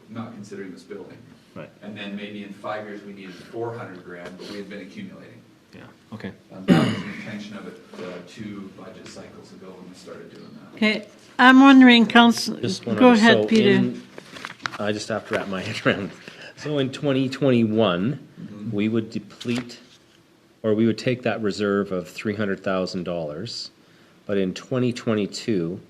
not considering this building. Right. And then maybe in 5 years we needed 400 grand, but we had been accumulating. Yeah, okay. That was the intention of it 2 budget cycles ago when we started doing that. Okay, I'm wondering, Council, Just one go other- ahead, so Peter. I just have to wrap my head around. So in 2021, we would deplete, or we would take that reserve of $300,000, but in 2022,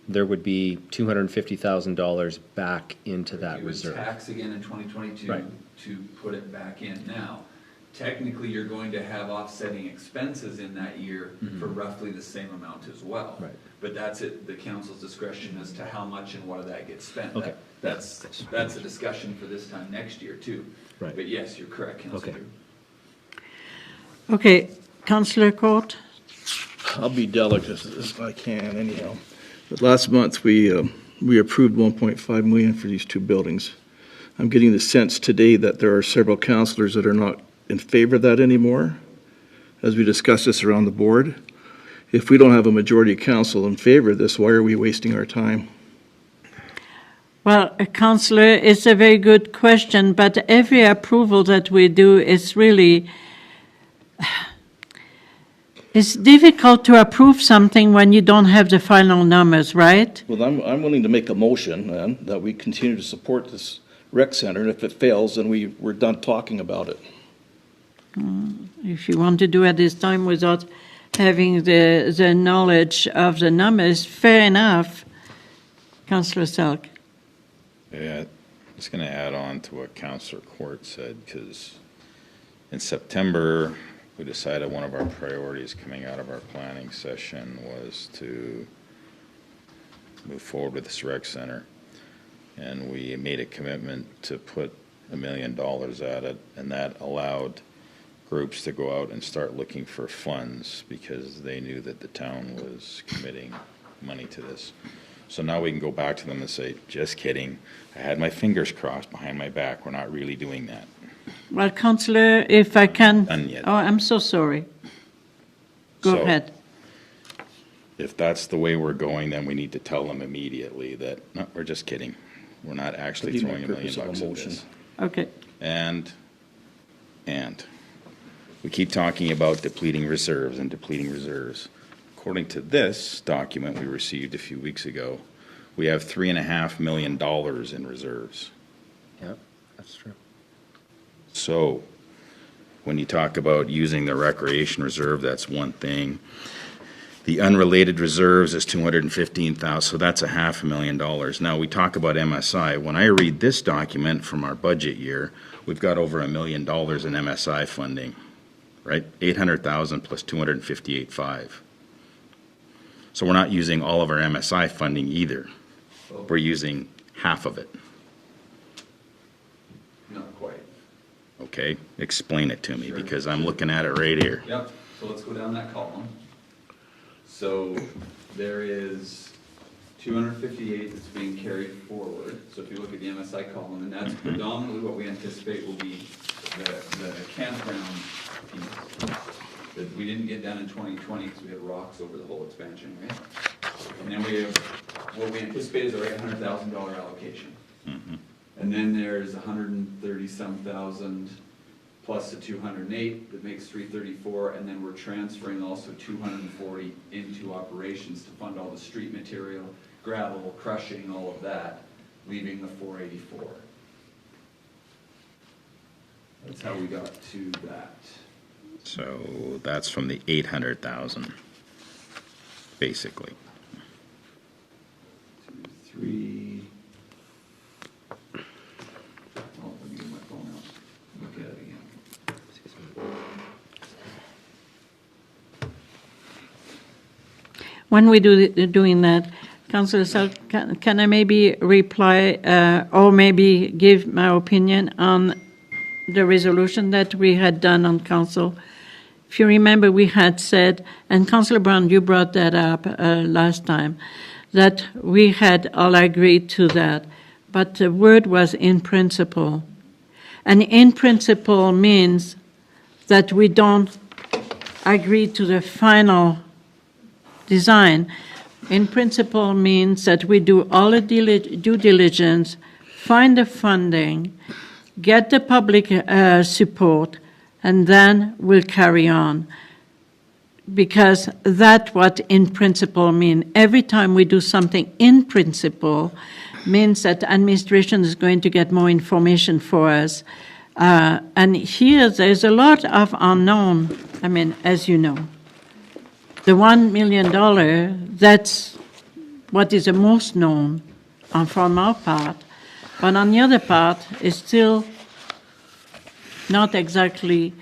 there would be $250,000 back into that You would reserve. tax again in 2022 Right. to put it back in. Now, technically, you're going to have offsetting expenses in that year for roughly the same amount as well. Right. But that's at the council's discretion as to how much and what of that gets spent. Okay. That's a discussion for this time next year too. Right. But yes, you're correct, Councillor. Okay. Okay, Councillor Court? I'll be delicate as I can anyhow. But last month, we approved 1.5 million for these 2 buildings. I'm getting the sense today that there are several councillors that are not in favor of that anymore, as we discuss this around the board. If we don't have a majority of council in favor of this, why are we wasting our time? Well, Councillor, it's a very good question, but every approval that we do is really, it's difficult to approve something when you don't have the final numbers, right? Well, I'm willing to make a motion, then, that we continue to support this rec center, and if it fails, then we're done talking about it. If you want to do at this time without having the knowledge of the numbers, fair enough. Councillor Selk. Yeah, I'm just going to add on to what Councillor Court said, because in September, we decided one of our priorities coming out of our planning session was to move forward with this rec center. And we made a commitment to put $1 million at it, and that allowed groups to go out and start looking for funds because they knew that the town was committing money to this. So now we can go back to them and say, just kidding, I had my fingers crossed behind my back, we're not really doing that. Well, Councillor, if I can... Done yet. Oh, I'm so sorry. Go So, ahead. If that's the way we're going, then we need to tell them immediately that, no, we're just kidding. We're not actually That'd be throwing my $1 million purpose of a at motion. this. Okay. And we keep talking about depleting reserves and depleting reserves. According to this document we received a few weeks ago, we have $3.5 million in reserves. Yeah, that's true. So when you talk about using the recreation reserve, that's one thing. The unrelated reserves is $215,000, so that's $500,000. Now, we talk about MSI. When I read this document from our budget year, we've got over $1 million in MSI funding, right? $800,000 plus $258,500. So we're not using all of our MSI funding either. We're using half of it. Not quite. Okay, explain it to me, because I'm looking at it right here. Yep, so let's go down that column. So there is 258 that's being carried forward. So if you look at the MSI column, and that's predominantly what we anticipate will be the campground piece that we didn't get done in 2020 because we had rocks over the whole expansion, right? And then we have, what we anticipate is our $800,000 allocation. And then there's 130-some thousand plus the 208 that makes 334, and then we're transferring also 240 into operations to fund all the street material, gravel, crushing, all of that, leaving the 484. That's how we got to that. So that's from the 800,000, basically. 2, 3. Oh, let me get my phone out. Look at it again. When we doing that, Councillor Selk, can I maybe reply or maybe give my opinion on the resolution that we had done on council? if you remember, we had said, and Councillor Brown, you brought that up last time, that we had all agreed to that, but the word was in principle. And in principle means that we don't agree to the final design. In principle means that we do all the due diligence, find the funding, get the public support, and then we'll carry on. Because that's what in principle means. Every time we do something in principle means that the administration is going to get more information for us. And here there's a lot of unknown, I mean, as you know. The $1 million, that's what is the most known from our part. But on the other part, it's still not exactly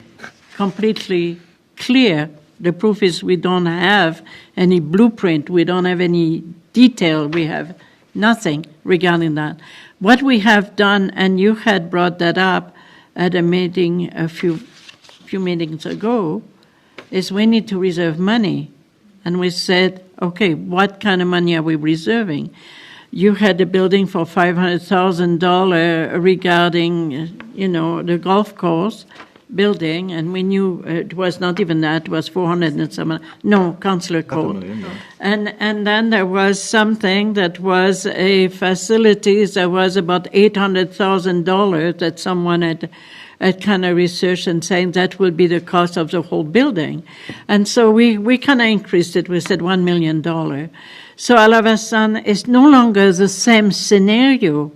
completely clear. The proof is we don't have any blueprint, we don't have any detail, we have nothing regarding that. What we have done, and you had brought that up at a meeting a few meetings ago, is we need to reserve money. And we said, okay, what kind of money are we reserving? You had a building for $500,000 regarding, the golf course building, and we knew it was not even that, it was 400 and some, no, Councillor Code. And then there was something that was a facilities that was about $800,000 that someone had kind of researched and saying that will be the cost of the whole building. And so we kind of increased it, we said $1 million. So all of a sudden, it's no longer the same scenario.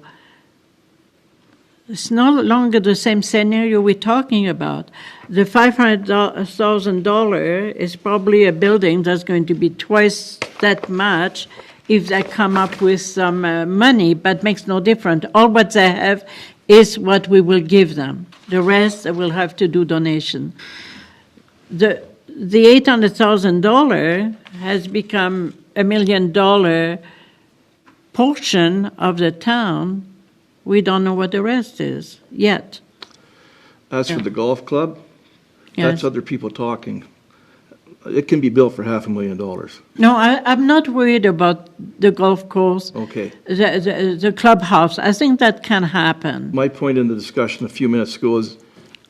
It's no longer the same scenario we're talking about. The $500,000 is probably a building that's going to be twice that much if they come up with some money, but makes no difference. All what they have is what we will give them. The rest, they will have to do donation. The $800,000 has become $1 million portion of the town. We don't know what the rest is yet. As for the golf club, Yes. that's other people talking. It can be built for $500,000. No, I'm not worried about the golf course, Okay. the clubhouse. I think that can happen. My point in the discussion a few minutes ago is,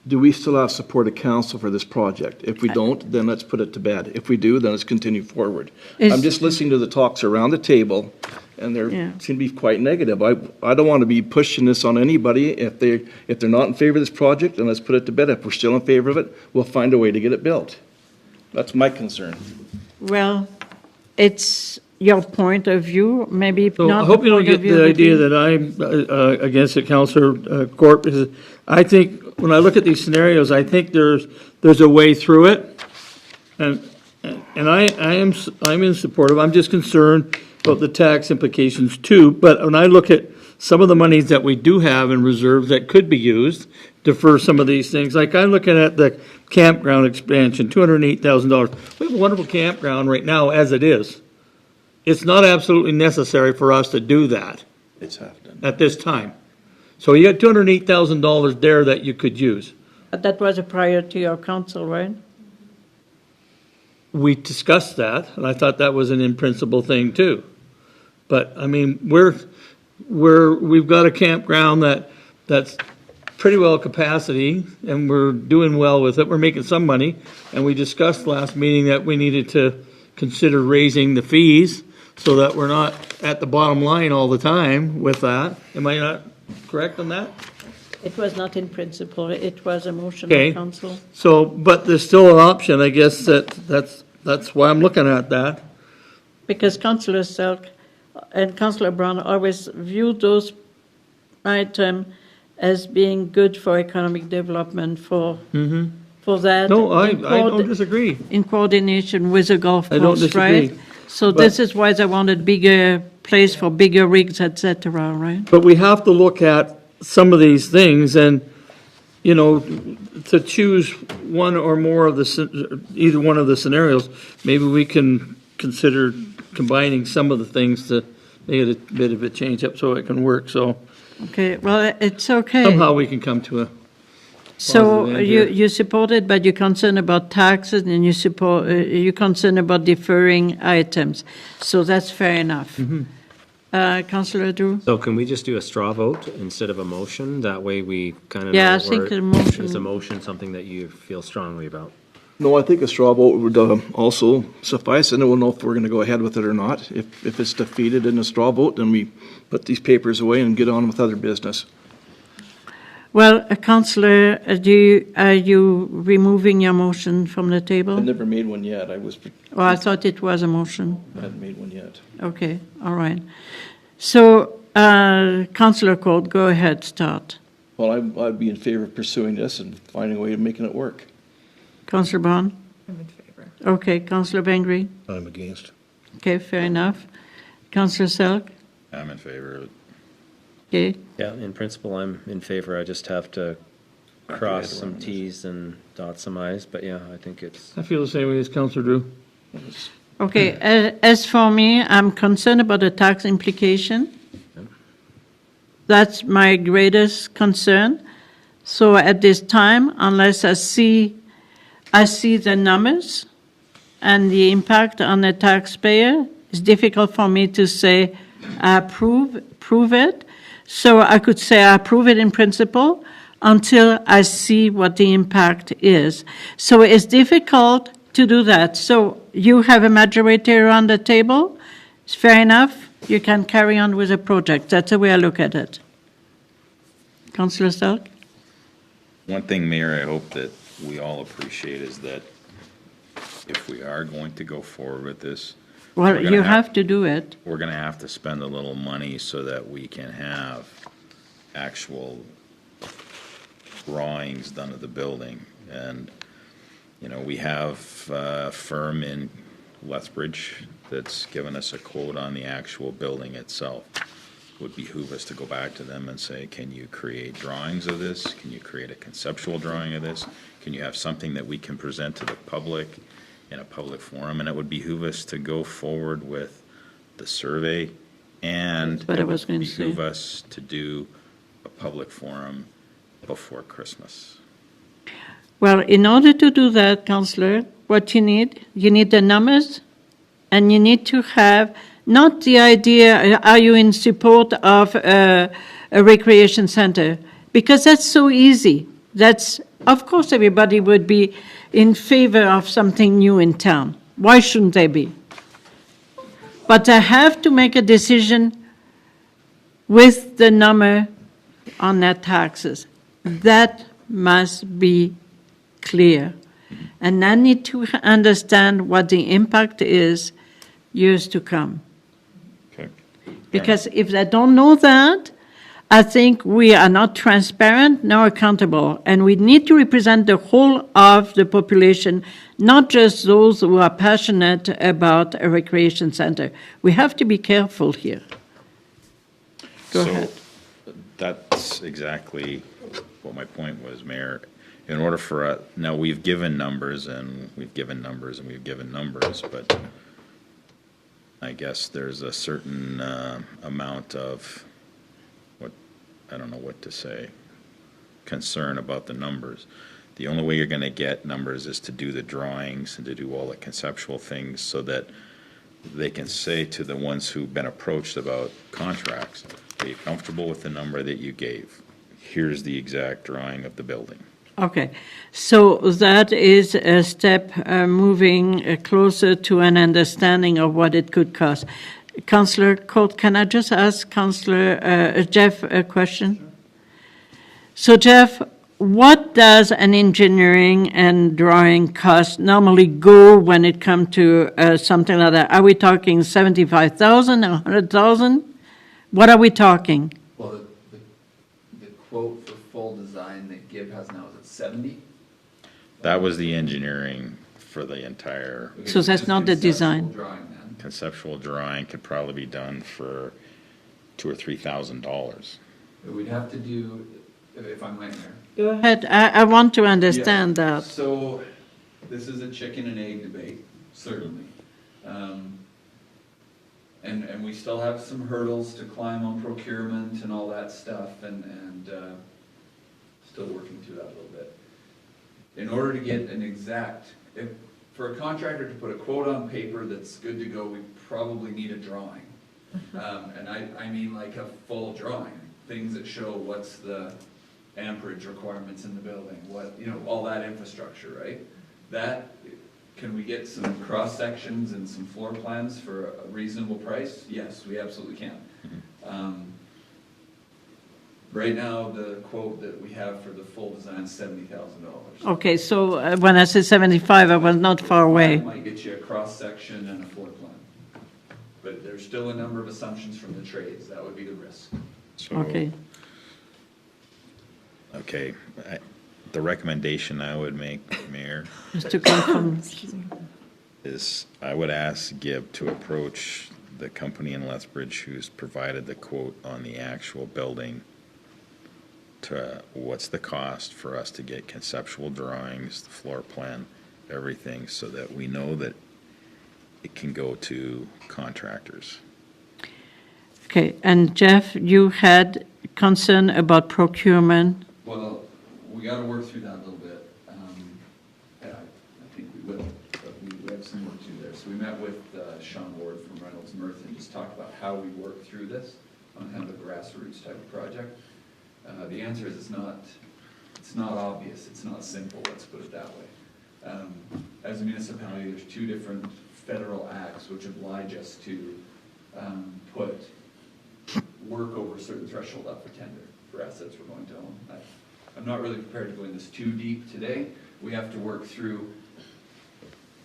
do we still have support of council for this project? If we don't, then let's put it to bed. If we do, then let's continue forward. Is- I'm just listening to the talks around the table, and they Yeah. seem to be quite negative. I don't want to be pushing this on anybody. If they're not in favor of this project, then let's put it to bed. If we're still in favor of it, we'll find a way to get it built. That's my concern. Well, it's your point of view, maybe So not I hope the you don't point of get view the of idea that I'm against it, Councillor Corp, because I think when I look at these scenarios, I think there's a way through it, and I'm in support of. I'm just concerned about the tax implications too. But when I look at some of the monies that we do have in reserve that could be used, defer some of these things. Like I'm looking at the campground expansion, $208,000. We have a wonderful campground right now as it is. It's not absolutely necessary for us to do that It's half done. at this time. So you got $208,000 there that you could use. But that was a priority of council, right? We discussed that, and I thought that was an in-principle thing too. But, I mean, we've got a campground that's pretty well capacity, and we're doing well with it. We're making some money, and we discussed last meeting that we needed to consider raising the fees so that we're not at the bottom line all the time with that. Am I not correct on that? It was not in principle, it was a motion Okay. of council. So, but there's still an option, I guess, that's why I'm looking at that. Because Councillor Selk and Councillor Brown always viewed those items as being good for economic development for that. No, I in don't disagree. in coordination with the golf I don't course, right? disagree. So But- this is why they wanted bigger place for bigger rigs, etc., right? But we have to look at some of these things and, to choose one or more of either one of the scenarios, maybe we can consider combining some of the things to make it a bit of a change up so it can work. So Okay, well, it's okay. somehow we can come to So Positive end you, here. you support it, but you're concerned about taxes and you support, you're concerned about deferring items. So that's fair enough. Councillor Drew? So can we just do a straw vote instead of a motion? That way we kind of know. Yeah, I think a motion- Is a motion something that you feel strongly about? No, I think a straw vote would also suffice, and then we'll know if we're going to go ahead with it or not. If it's defeated in a straw vote, then we put these papers away and get on with other business. Well, Councillor, are you removing your motion from the I table? never made one yet. Oh, I thought it was a motion. I hadn't made one yet. Okay, all right. So, Councillor Court, go ahead, start. Well, I'd be in favor of pursuing this and finding a way of making it work. Councillor Bond? I'm in favor. Okay, Councillor Bengry? I'm against. Okay, fair enough. Councillor Selk? I'm in favor of it. Okay, Yeah, in principle, I'm in favor. I just have to cross some around this. Ts and dot some Is, but yeah, I think it's. I feel the same way as Councillor Drew. okay. As for me, I'm concerned about the tax implication. That's my greatest concern. So at this time, unless I see the numbers and the impact on the taxpayer, it's difficult for me to say I approve it. So I could say I approve it in principle until I see what the impact is. So it's difficult to do that. So you have a majority around the table. It's fair enough. You can carry on with the project. That's the way I look at it. Councillor Selk? One thing, Mayor, I hope that we all appreciate is that if we are going to go forward with this, Well, We're gonna you have- have to do it. we're gonna have to spend a little money so that we can have actual drawings done of the building. And, you know, we have a firm in Lethbridge that's given us a quote on the actual building itself. Would behoove us to go back to them and say, can you create drawings of this? Can you create a conceptual drawing of this? Can you have something that we can present to the public in a public forum? And it would behoove us to go forward with the survey, and That's what I it was would going to say. behoove us to do a public forum before Christmas. Well, in order to do that, Councillor, what you need the numbers, and you need to have not the idea, are you in support of a recreation center? Because that's so easy. That's, of course, everybody would be in favor of something new in town. Why shouldn't they be? But I have to make a decision with the number on net taxes. That must be clear. And I need to understand what the impact is years to come. Okay. Because if they don't know that, I think we are not transparent nor accountable. And we need to represent the whole of the population, not just those who are passionate about a recreation center. We have to be careful here. Go So, ahead. that's exactly what my point was, Mayor. In order for, now, we've given numbers, and we've given numbers, and we've given numbers, but I guess there's a certain amount of, I don't know what to say, concern about the numbers. The only way you're going to get numbers is to do the drawings and to do all the conceptual things so that they can say to the ones who've been approached about contracts, are you comfortable with the number that you gave? Here's the exact drawing of the building. Okay, so that is a step moving closer to an understanding of what it could cost. Councillor Court, can I just ask Councillor Jeff a question? So Jeff, what does an engineering and drawing cost normally go when it comes to something like that? Are we talking 75,000, 100,000? What are we talking? Well, the quote for full design that Gibb has now, is it 70? That was the engineering for the entire So that's not the design. Conceptual drawing then. conceptual drawing could probably be done for $2,000 or $3,000. But we'd have to do, if I might, Mayor. Go ahead, I want to understand Yeah. that. So, this is a chicken and egg debate, certainly. And we still have some hurdles to climb on procurement and all that stuff, and Still working through that a little bit. In order to get an exact, for a contractor to put a quote on paper that's good to go, we probably need a drawing. And I mean like a full drawing, things that show what's the amperage requirements in the building, what, you know, all that infrastructure, right? That, can we get some cross sections and some floor plans for a reasonable price? Yes, we absolutely can. Right now, the quote that we have for the full design is $70,000. Okay, so when I said 75, I was not far away. Might get you a cross section and a floor plan, but there's still a number of assumptions from the trades. That would be the risk. So, Okay. Okay, the recommendation I would make, Mayor, Just to confirm. is I would ask Gibb to approach the company in Lethbridge who's provided the quote on the actual building to what's the cost for us to get conceptual drawings, the floor plan, everything, so that we know that it can go to contractors. Okay, and Jeff, you had concern about procurement. Well, we gotta work through that a little bit. Yeah, I think we will, but we have some work to do there. So we met with Sean Ward from Reynolds Mirth and just talked about how we work through this on kind of a grassroots type of project. The answer is it's not obvious, it's not simple, let's put it that way. As a municipality, there's two different federal acts which oblige us to put work over a certain threshold up for tender for assets we're going to own. I'm not really prepared to go in this too deep today. We have to work through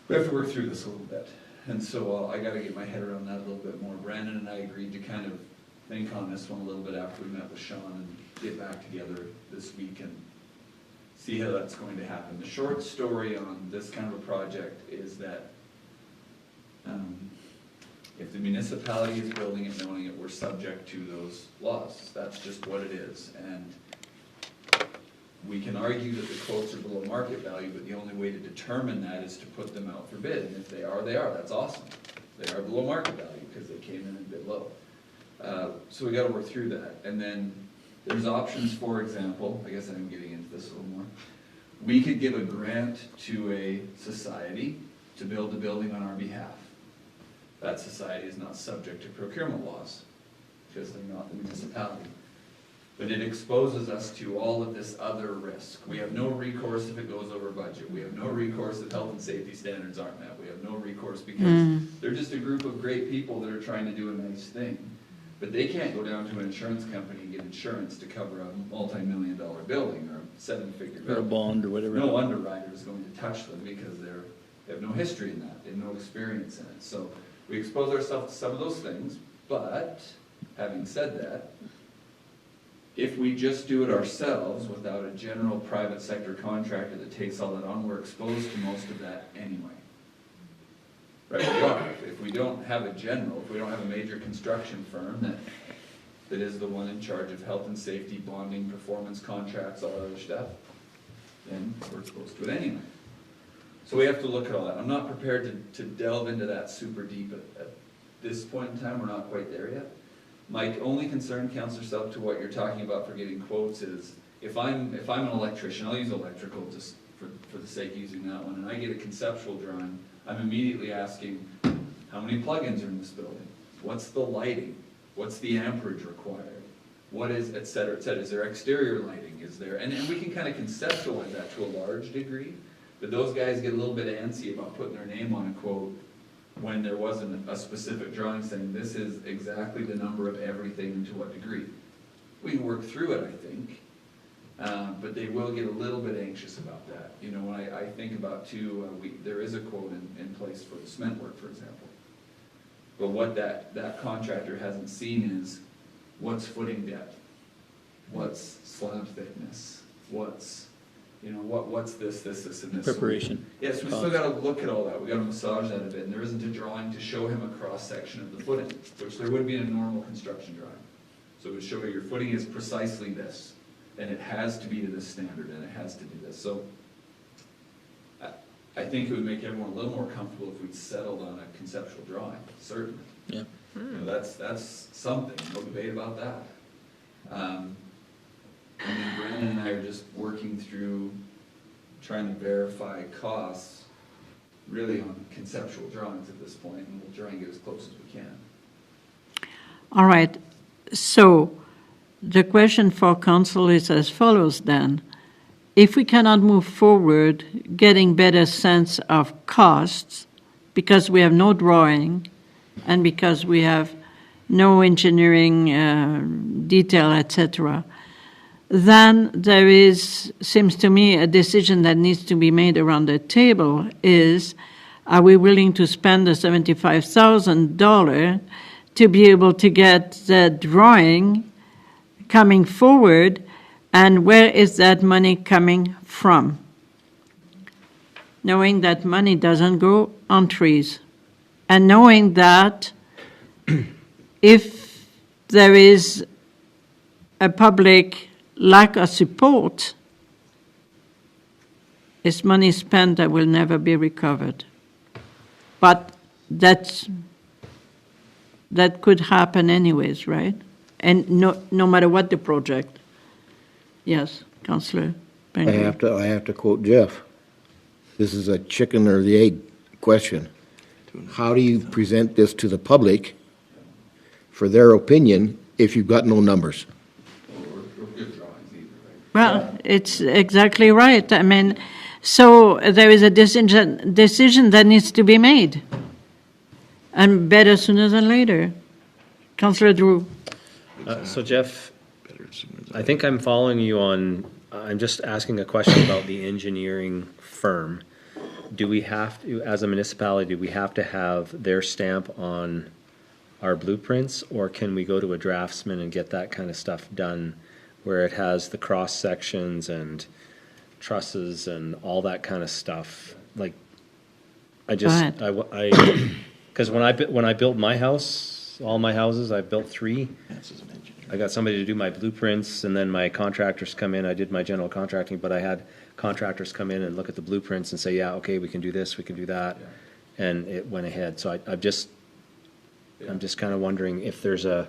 this a little bit. And so I gotta get my head around that a little bit more. Brandon and I agreed to kind of think on this one a little bit after we met with Sean and get back together this week and see how that's going to happen. The short story on this kind of a project is that if the municipality is building it, knowing it, we're subject to those laws. That's just what it is. And we can argue that the quotes are below market value, but the only way to determine that is to put them out for bid. And if they are, they are. That's awesome. They are below market value because they came in a bit low. So we got to work through that. And then there's options, for example, I guess I'm getting into this a little more. We could give a grant to a society to build a building on our behalf. That society is not subject to procurement laws because they're not the municipality. But it exposes us to all of this other risk. We have no recourse if it goes over budget. We have no recourse if health and safety standards aren't met. We have no recourse because they're just a group of great people that are trying to do a nice thing. But they can't go down to an insurance company and get insurance to cover a multi-million-dollar building or a seven-figure building. Or a bond or whatever. No underwriter is going to touch them because they have no history in that. They have no experience in it. So we expose ourselves to some of those things, but having said that, if we just do it ourselves without a general private sector contractor that takes all that on, we're exposed to most of that anyway. Right, we are. If we don't have a general, if we don't have a major construction firm that is the one in charge of health and safety, bonding, performance contracts, all that other stuff, then we're exposed to it anyway. So we have to look at all that. I'm not prepared to delve into that super deep at this point in time. We're not quite there yet. My only concern, Councillor Selk, to what you're talking about for getting quotes is if I'm an electrician, I'll use electrical just for the sake of using that one, and I get a conceptual drawing, I'm immediately asking how many plugins are in this building? What's the lighting? What's the amperage required? What is, et cetera, et cetera. Is there exterior lighting? Is there, and we can kind of conceptualize that to a large degree, but those guys get a little bit antsy about putting their name on a quote when there wasn't a specific drawing saying this is exactly the number of everything and to what degree. We can work through it, I think, but they will get a little bit anxious about that. You know, when I think about too, there is a quote in place for the cement work, for example. But what that contractor hasn't seen is what's footing depth, what's slab thickness, what's, you know, what's this, and this. Preparation. Yes, we still gotta look at all that, we gotta massage that a bit, and there isn't a drawing to show him a cross-section of the footing, which there would be in a normal construction drawing. So it would show you your footing is precisely this, and it has to be to this standard, and it has to do this. So I think it would make everyone a little more comfortable if we'd settled on a conceptual drawing, certainly. Yeah. You know, that's something, no debate about that. And then Brandon and I are just working through trying to verify costs really on conceptual drawings at this point, and we'll try and get as close as we can. All right, so the question for council is as follows then. If we cannot move forward getting better sense of costs because we have no drawing and because we have no engineering detail, etc., then there is, seems to me, a decision that needs to be made around the table is, are we willing to spend the $75,000 to be able to get the drawing coming forward, and where is that money coming from? Knowing that money doesn't grow on trees, and knowing that if there is a public lack of support, it's money spent that will never be recovered. But that could happen anyways, right? And no matter what the project. Yes, Councillor Bengry. I have to quote Jeff. This is a chicken or the egg question. How do you present this to the public for their opinion if you've got no numbers? Or good drawings either, right? Well, it's exactly right. I mean, so there is a decision that needs to be made. And better sooner than later. Councillor Drew. So Jeff, I think I'm following you on, I'm just asking a question about the engineering firm. Do we have to, as a municipality, do we have to have their stamp on our blueprints, or can we go to a draftsman and get that kind of stuff done where it has the cross sections and trusses and all that kind of stuff? Like, I just, because when I built my house, all my houses, I built 3. I got somebody to do my blueprints, and then my contractors come in. I did my general contracting, but I had contractors come in and look at the blueprints and say, yeah, okay, we can do this, we can do that. And it went ahead. So I'm just kind of wondering if there's a...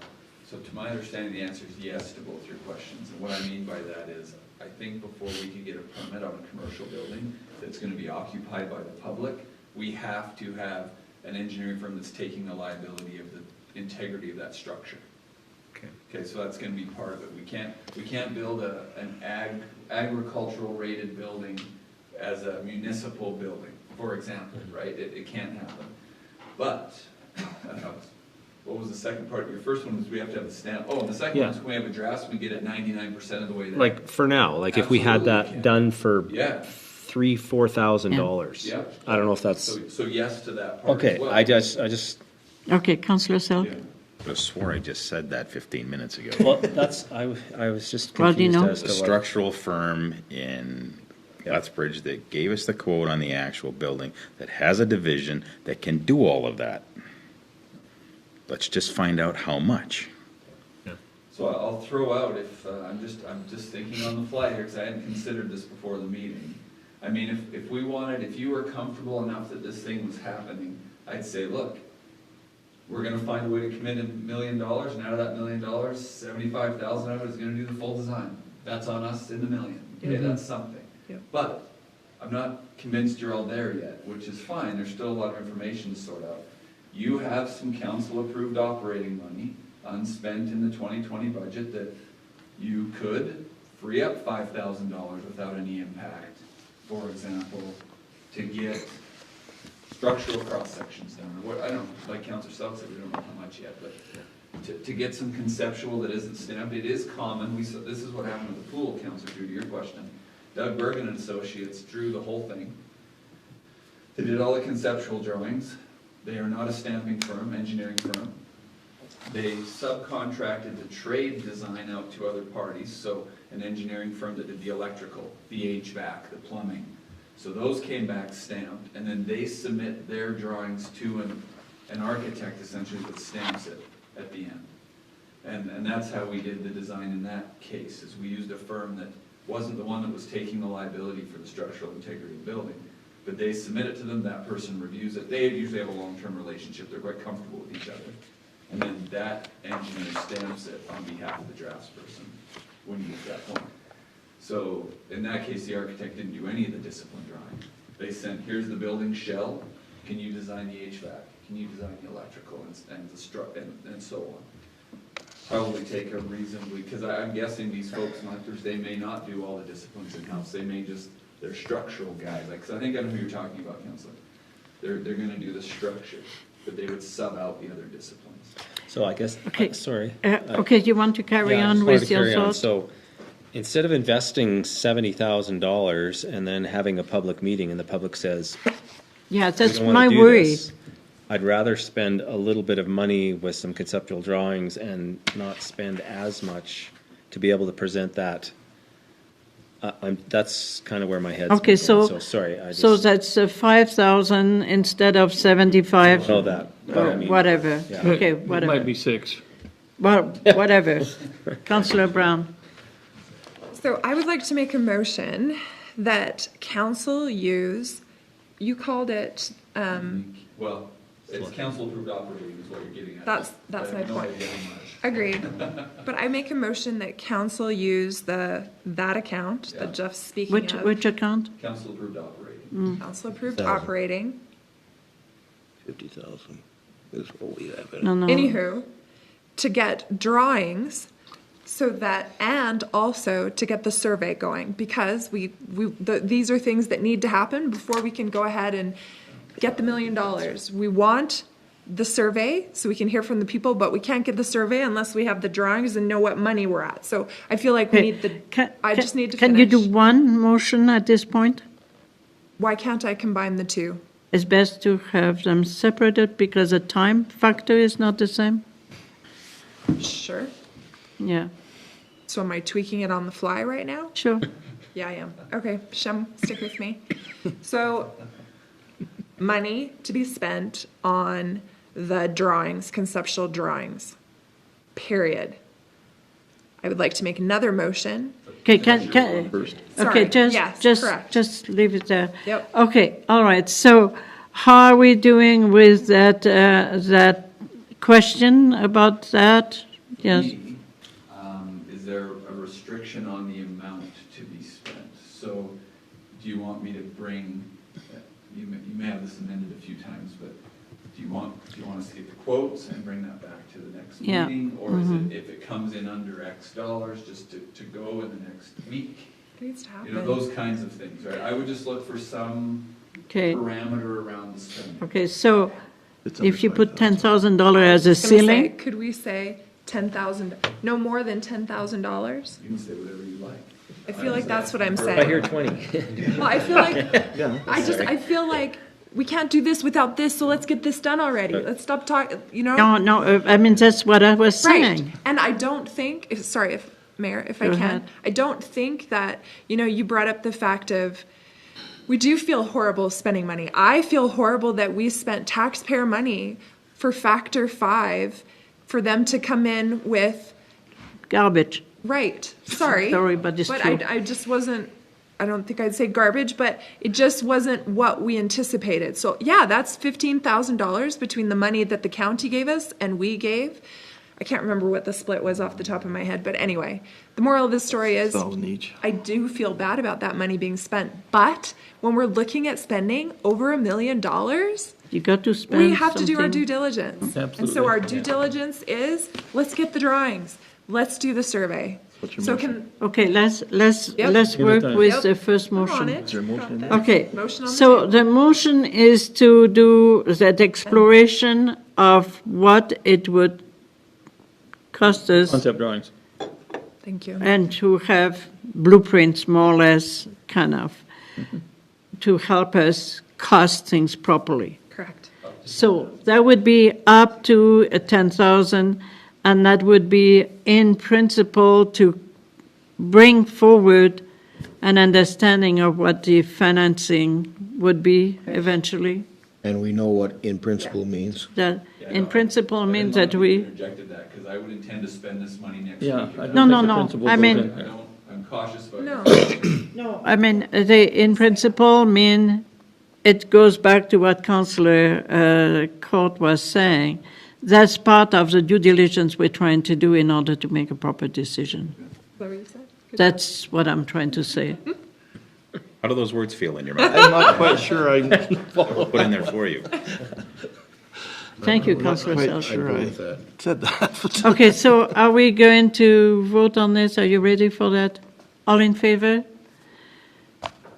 So to my understanding, the answer is yes to both your questions. And what I mean by that is, I think before we can get a permit on a commercial building that's going to be occupied by the public, we have to have an engineering firm that's taking the liability of the integrity of that structure. Okay, so that's going to be part of it. We can't build an agricultural rated building as a municipal building, for example, right? It can't happen. But what was the second part? Your first one was we have to have the stamp. Oh, and the second one is when we have a draftsman get it 99% of the way there. Like, for now, like if we had that done for $3,000-4,000. Yeah. I don't know if that's... So yes to that part Okay, as well. I just... Okay, Councillor Selk. Yeah. I swore I just said that 15 minutes ago. Well, that's, I was just Well, do you confused know? as The to what... structural firm in Lethbridge that gave us the quote on the actual building that has a division that can do all of that. Let's just find out how much. So I'll throw out if, I'm just thinking on the fly here because I hadn't considered this before the meeting. I mean, if you were comfortable enough that this thing was happening, I'd say, look, we're gonna find a way to commit $1 million, and out of that $1 million, 75,000 of it is gonna do the full design. That's on us in the million. Okay, that's something. Yep. But I'm not convinced you're all there yet, which is fine. There's still a lot of information to sort out. You have some council-approved operating money unspent in the 2020 budget that you could free up $5,000 without any impact, for example, to get structural cross-sections done, or what, I don't know, like Councillor Selk said, we don't know how much yet, but to get some conceptual that isn't stamped. It is common. This is what happened with the pool, Councillor Drew, to your question. Doug Bergen and Associates drew the whole thing. They did all the conceptual drawings. They are not a stamping firm, engineering firm. They subcontracted the trade design out to other parties, so an engineering firm that did the electrical, the HVAC, the plumbing. So those came back stamped, and then they submit their drawings to an architect essentially that stamps it at the end. And that's how we did the design in that case, is we used a firm that wasn't the one that was taking the liability for the structural integrity of the building. But they submit it to them, that person reviews it. They usually have a long-term relationship, they're quite comfortable with each other. And then that engineer stamps it on behalf of the draftsperson when you get to that point. So in that case, the architect didn't do any of the discipline drawing. They sent, here's the building shell, can you design the HVAC? Can you design the electrical and the and so on? Probably take a reasonably, because I'm guessing these folks, electors, they may not do all the disciplines in-house, they may just, they're structural guys, like, 'cause I think I know who you're talking about, Councillor. They're gonna do the structure, but they would sub out the other disciplines. So I guess, Okay. sorry. Okay, you want to carry Yeah, I on just wanted with to your carry on. thoughts? So instead of investing $70,000 and then having a public meeting and the public says, Yeah, we that's don't wanna my do worry. this, I'd rather spend a little bit of money with some conceptual drawings and not spend as much to be able to present that. That's kind of where my head's Okay, been going. so, Sorry, I so just that's 5,000 instead of 75, know that. But or I mean, whatever. yeah. Okay, It whatever. might be 6. Well, whatever. Councillor Brown. So I would like to make a motion that council use, you called it, Well, it's council-approved operating is what you're getting at. That's I my have no point. idea how much. Agreed. But I make a motion that council use that account Yeah. that Jeff's speaking of. Which account? Council-approved operating. Council-approved operating. 50,000 is what we have. No, no. Anywho, to get drawings so that, and also to get the survey going, because these are things that need to happen before we can go ahead and get the $1 million. We want the survey so we can hear from the people, but we can't get the survey unless we have the drawings and know what money we're at. So I feel like we need the, I just need to Can finish. you do one motion at this point? Why can't I combine the two? It's best to have them separated because the time factor is not the same. Sure. Yeah, So am I tweaking it on the fly right now? sure. Yeah, I am. Okay, Shem, stick with me. So, money to be spent on the drawings, conceptual drawings, period. I would like to make another motion. Okay, okay, Sorry, yes, correct. just leave it there. Yep. Okay, all right, so how are we doing with that, that question about that? Yes, Is there a restriction on the amount to be spent? So do you want me to bring, you may have this amended a few times, but do you want us to get the quotes and bring that back to the next Yeah. meeting? Or is it, if it comes in under X dollars, just to go in the next week? It needs to happen. You know, those kinds of things, right? I would just look for some okay, parameter around the spending. okay, so if you put $10,000 as a I was gonna say, ceiling, could we say 10,000, no more than $10,000? You can say whatever you like. I feel like that's what I'm I saying. hear 20. Well, I feel like, I feel like we can't do this without this, so let's get this done already. Let's stop talking, you know? no, I mean, that's what I was Right. saying. And I don't think, Mayor, if I Go can, ahead. I don't think that, you brought up the fact of, we do feel horrible spending money. I feel horrible that we spent taxpayer money for Factor 5 for them to come in with, Garbage. right, sorry. Sorry, but it's true. I just wasn't, I don't think I'd say garbage, but it just wasn't what we anticipated. So yeah, that's $15,000 between the money that the county gave us and we gave. I can't remember what the split was off the top of my head, but anyway, the moral of the story is I do feel bad about that money being spent. But when we're looking at spending over $1 million, You got to spend we have to do our something. due diligence. And so Absolutely. our due diligence is, let's get the drawings, let's do the survey. So can, Okay, let's Yep. work time. with Yep. the first I'm on motion. it. Got that. Okay, Motion on the so table. the motion is to do that exploration of what it would cost us Concept drawings. Thank you. and to have blueprints more or less kind of to help us cost things properly. Correct. So that would be up to 10,000, and that would be in principle to bring forward an understanding of what the financing would be eventually. And we know what in principle means. That in no, principle I means didn't that know if you we, interjected that, because I would intend to spend this money next Yeah. week. I don't No, think no, the no. principle I goes mean- in. I'm cautious about No. no, I mean, they in principle mean it goes back to what Councillor Court was saying. That's part of the due diligence we're trying to do in order to make a proper decision. What were you saying? That's what I'm trying to say. How do those words feel in your mouth? I'm not quite sure I Put in there for you. Thank you, Councillor Selk. sure I said that. Okay, so are we going to vote on this? Are you ready for that? All in favor?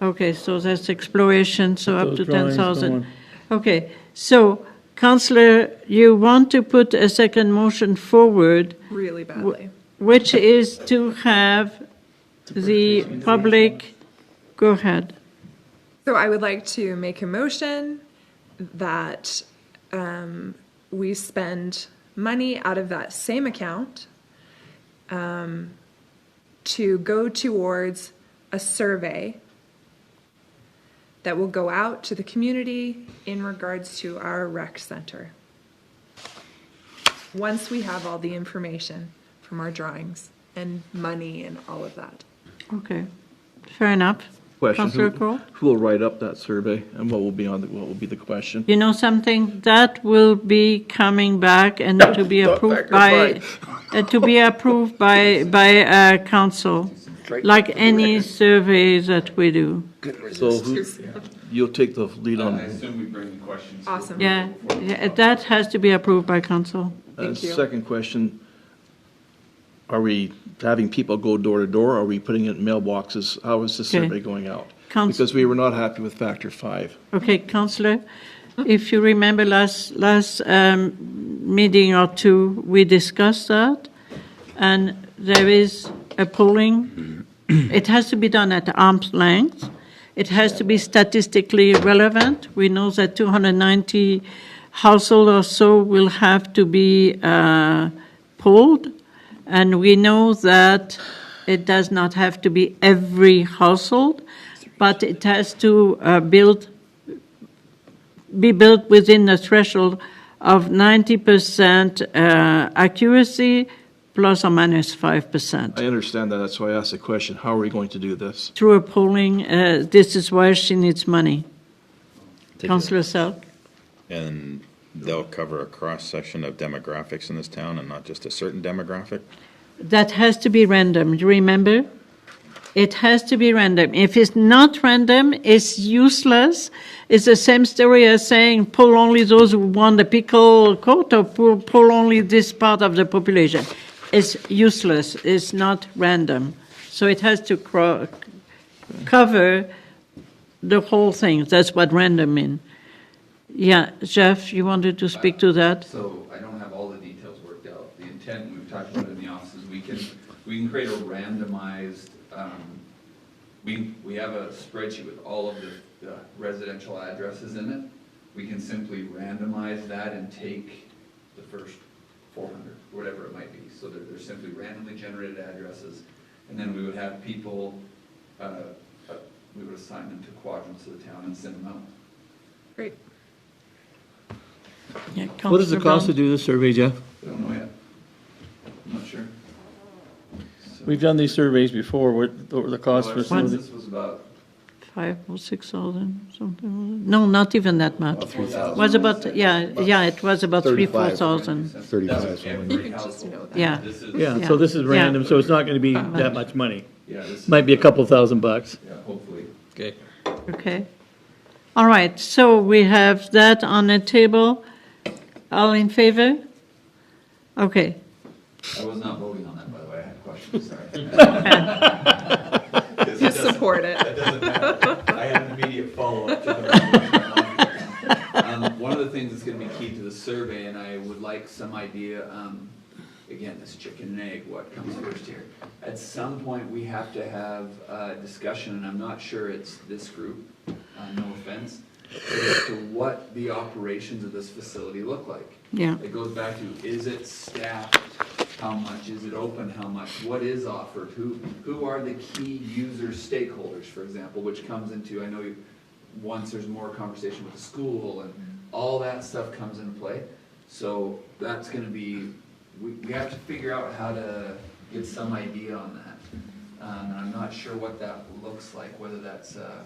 Okay, so that's exploration, so up Those to drawings 10,000. going. Okay, so Councillor, you want to put a second motion forward, Really badly. which is to have the public, go ahead. So I would like to make a motion that we spend money out of that same account to go towards a survey that will go out to the community in regards to our rec center. Once we have all the information from our drawings and money and all of that. Okay, fair enough. Question, Councillor Cole? who will write up that survey and what will be what will be the question? You know something, that will be coming back and to be approved by, council, like any survey that we do. So you'll take the lead I on, assume we bring the questions. to Awesome. Yeah, that has to be approved by council. Thank you. second question, are we having people go door to door? Are we putting it in mailboxes? How is the Okay. survey going out? Council. Because we were not happy with factor 5. Okay, councillor, if you remember last meeting or two, we discussed that, and there is a polling. It has to be done at arm's length. It has to be statistically relevant. We know that 290 households or so will have to be polled, and we know that it does not have to be every household, but it has to be built within the threshold of 90% accuracy, plus or minus 5%. I understand that, that's why I asked the question, how are we going to do this? Through a polling, this is why she needs money. Councillor Selk? And they'll cover a cross-section of demographics in this town and not just a certain demographic? That has to be random, you remember? It has to be random. If it's not random, it's useless. It's the same story as saying poll only those who want the pickle coat or poll only this part of the population. It's useless. It's not random. So it has to cover the whole thing. That's what random means. Yeah, Jeff, you wanted to speak to that? So I don't have all the details worked out. The intent, we've talked about it in the offices, we can create a randomized, we have a spreadsheet with all of the residential addresses in it. We can simply randomize that and take the first 400, whatever it might be. So they're simply randomly generated addresses. And then we would have people, we would assign them to quadrants of the town and send them out. Great. Yeah, What does the Councillor cost to Brown? do this survey, Jeff? I don't know yet. I'm not sure. So- We've done these surveys before, what were the cost for some of This the, was about 5,000 or 6,000, something. No, not even that much. Was about, it was about 3,000-4,000. 35. every household. Yeah. This is, yeah, so this is Yeah. random, so it's not gonna be that much money. yeah, this is, Might be a couple $1,000. yeah, hopefully. Okay. Okay. All right, so we have that on the table. All in favor? Okay. I was not voting on that, by the way. I had questions, sorry. Just support it. That doesn't matter. I had an immediate follow-up to the one of the things that's gonna be key to the survey, and I would like some idea, again, this chicken and egg, what comes first here? At some point, we have to have a discussion, and I'm not sure it's this group, no offense, as to what the operations of this facility look like. Yeah. It goes back to, is it staffed? How much? Is it open? How much? What is offered? Who are the key user stakeholders, for example, which comes into, I know once there's more conversation with the school and all that stuff comes into play. So that's gonna be, we have to figure out how to get some idea on that. And I'm not sure what that looks like, whether that's a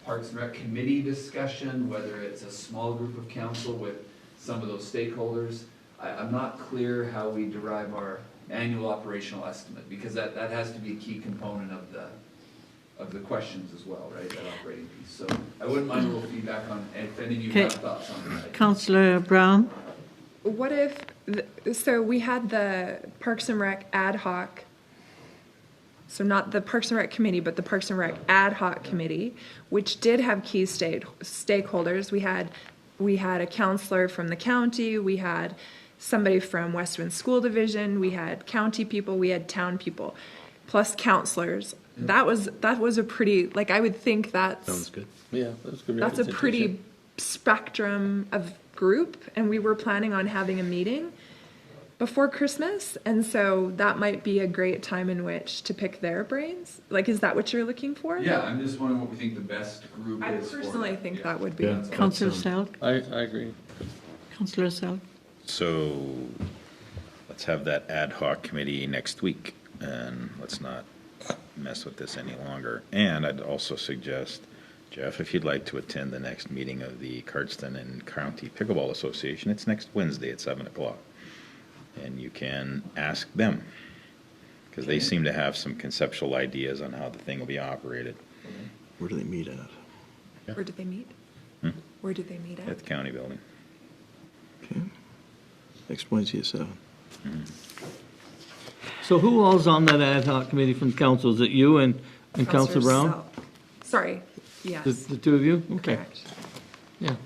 Parks and Rec committee discussion, whether it's a small group of council with some of those stakeholders. I'm not clear how we derive our annual operational estimate, because that has to be a key component of the questions as well, right, that operating piece. So I wouldn't mind a little feedback on, if any of you Okay. have thoughts on that. Councillor Brown? What if, so we had the Parks and Rec ad hoc, so not the Parks and Rec committee, but the Parks and Rec ad hoc committee, which did have key stakeholders. We had a councillor from the county, we had somebody from Westwind School Division, we had county people, we had town people, plus councillors. That was a pretty, like, I would think that's good. Yeah, that's good. that's a pretty spectrum of group, and we were planning on having a meeting before Christmas, and so that might be a great time in which to pick their brains. Like, is that what you're looking for? Yeah, I'm just wondering what we think the best group I is for. personally think Yeah. that would be. Yeah. Councillor Selk? I agree. Councillor Selk? So let's have that ad hoc committee next week, and let's not mess with this any longer. And I'd also suggest, Jeff, if you'd like to attend the next meeting of the Cardston and County Pickleball Association, it's next Wednesday at 7 o'clock. And you can ask them, because they seem to have some conceptual ideas on how the thing will be operated Where do they meet at? Where did they meet? Where did they meet at at? the county building. Okay. Next Wednesday at 7. So who all's on that ad hoc committee from council? Is it you and Councillor Brown? Selk. Sorry, yes, The two of you? Okay, correct. yeah.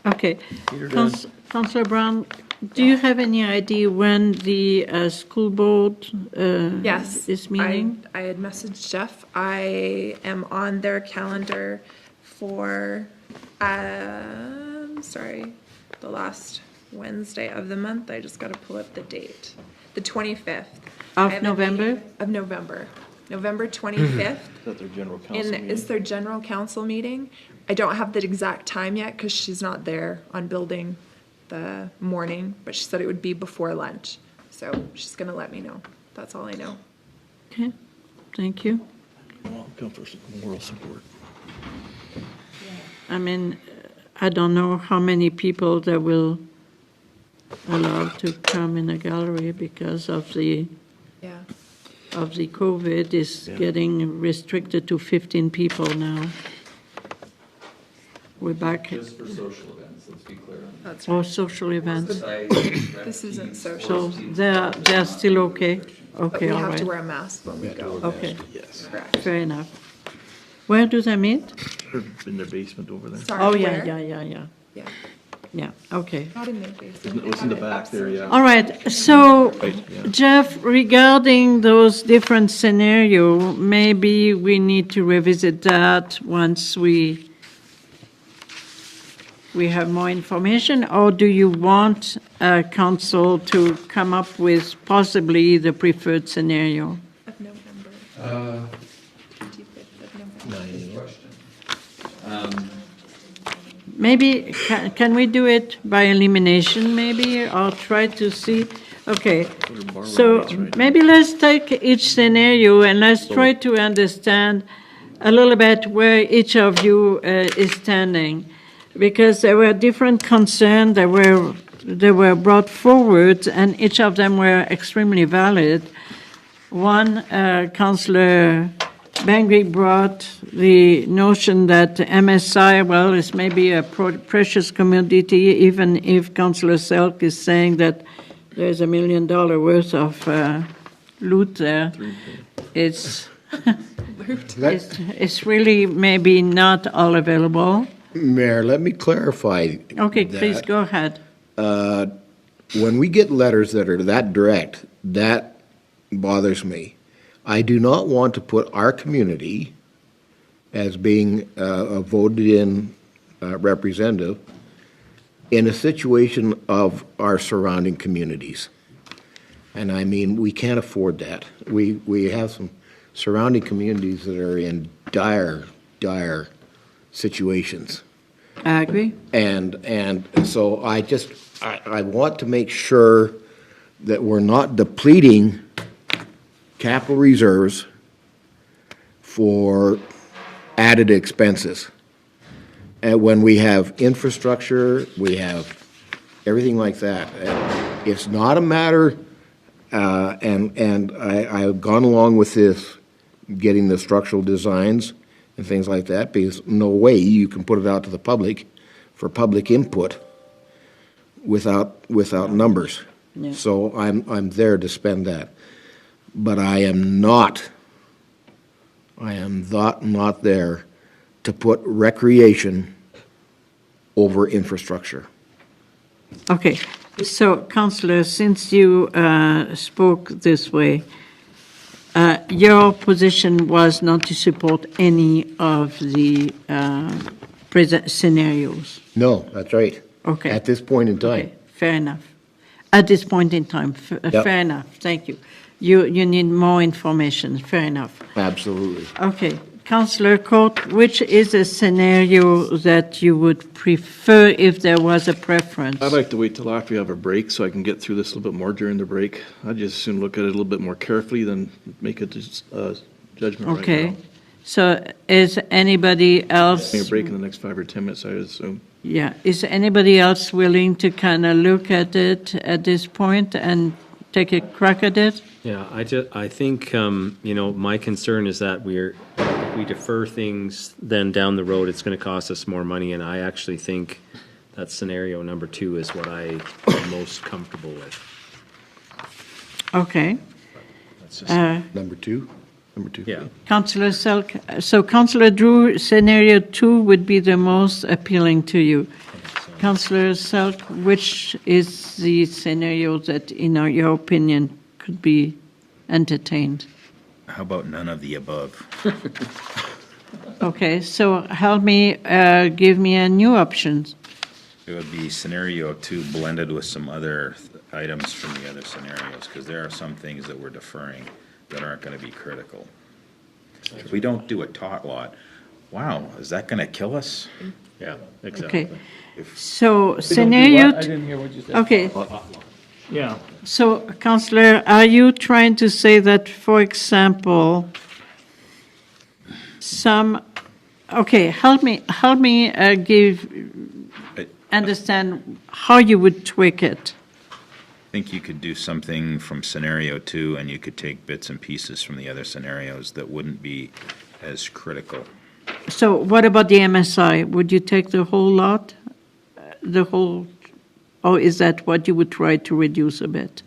Okay. Peter does. Councillor Brown, do you have any idea when the school board Yes. is meeting? I had messaged Jeff. I am on their calendar for, the last Wednesday of the month. I just got to pull up the date. The 25th. Of I have a November? meeting Of November. November 25th. Is that their general council And meeting? it's their general council meeting. I don't have the exact time yet because she's not there on building the morning, but she said it would be before lunch. So she's going to let me know. That's all I know. Okay, thank you. Well, come for some moral support. I mean, I don't know how many people that will allow to come in a gallery because of the Yeah. COVID is getting restricted to 15 people now. We're back, Just for social events, let's be clear on that. That's or right. social events. This isn't So social. they're still okay? But Okay, we all have to right. wear a mask when we go. Okay, Yes. Correct. fair enough. Where do they meet? In their basement over there. Sorry, Oh, yeah, where? yeah. Yeah. Yeah, okay. Not in their basement. It was in the back there, yeah. All right, so yeah. Jeff, regarding those different scenario, maybe we need to revisit that once we have more information, or do you want council to come up with possibly the preferred scenario? Of November. 25th of November. Question. Maybe, can we do it by elimination, maybe, or try to see? Okay, so maybe let's take each scenario and let's try to understand a little bit where each of you is standing. Because there were different concerns that were brought forward, and each of them were extremely valid. One, Councillor Bengry brought the notion that MSI, well, is maybe a precious commodity, even if Councillor Selk is saying that there's $1 million worth of loot there. It's it's really maybe not all available. Mayor, let me clarify. Okay, please that. go ahead. When we get letters that are that direct, that bothers me. I do not want to put our community as being a voted-in representative in a situation of our surrounding communities. And I mean, we can't afford that. We have some surrounding communities that are in dire situations. I agree. And so I want to make sure that we're not depleting capital reserves for added expenses. And when we have infrastructure, we have everything like that. It's not a matter, and I've gone along with this, getting the structural designs and things like that, because no way you can put it out to the public for public input without numbers. Yeah. So I'm there to spend that. But I am not there to put recreation over infrastructure. Okay, so Councillor, since you spoke this way, your position was not to support any of the present scenarios. No, that's right. Okay. At this point in time. Okay, fair enough. At this point in time, Yep. fair enough, thank you. You need more information, fair enough. Absolutely. Okay, Councillor Court, which is a scenario that you would prefer if there was a preference? I'd like to wait till after we have a break so I can get through this a little bit more during the break. I'd just as soon look at it a little bit more carefully than make a judgment right Okay, now. so is anybody else? Take a break in the next 5 or 10 minutes, I would assume. Yeah, is anybody else willing to kind of look at it at this point and take a crack at it? Yeah, I think, my concern is that if we defer things, then down the road, it's gonna cost us more money, and I actually think that scenario number 2 is what I am most comfortable with. Okay. That's just, Number two? yeah. Councillor Selk, so Councillor Drew, scenario 2 would be the most appealing to you. Councillor Selk, which is the scenario that, in your opinion, could be entertained? How about none of the above? Okay, so help me, give me a new option. It would be scenario 2 blended with some other items from the other scenarios, because there are some things that we're deferring that aren't gonna be critical. If we don't do a tot lot, wow, is that gonna kill us? Yeah, exactly. Okay, so scenario, I didn't hear what you said. okay, Yeah. so Councillor, are you trying to say that, for example, okay, help me understand how you would tweak it. I think you could do something from scenario 2, and you could take bits and pieces from the other scenarios that wouldn't be as critical. So what about the MSI? Would you take the whole lot? Or is that what you would try to reduce a bit?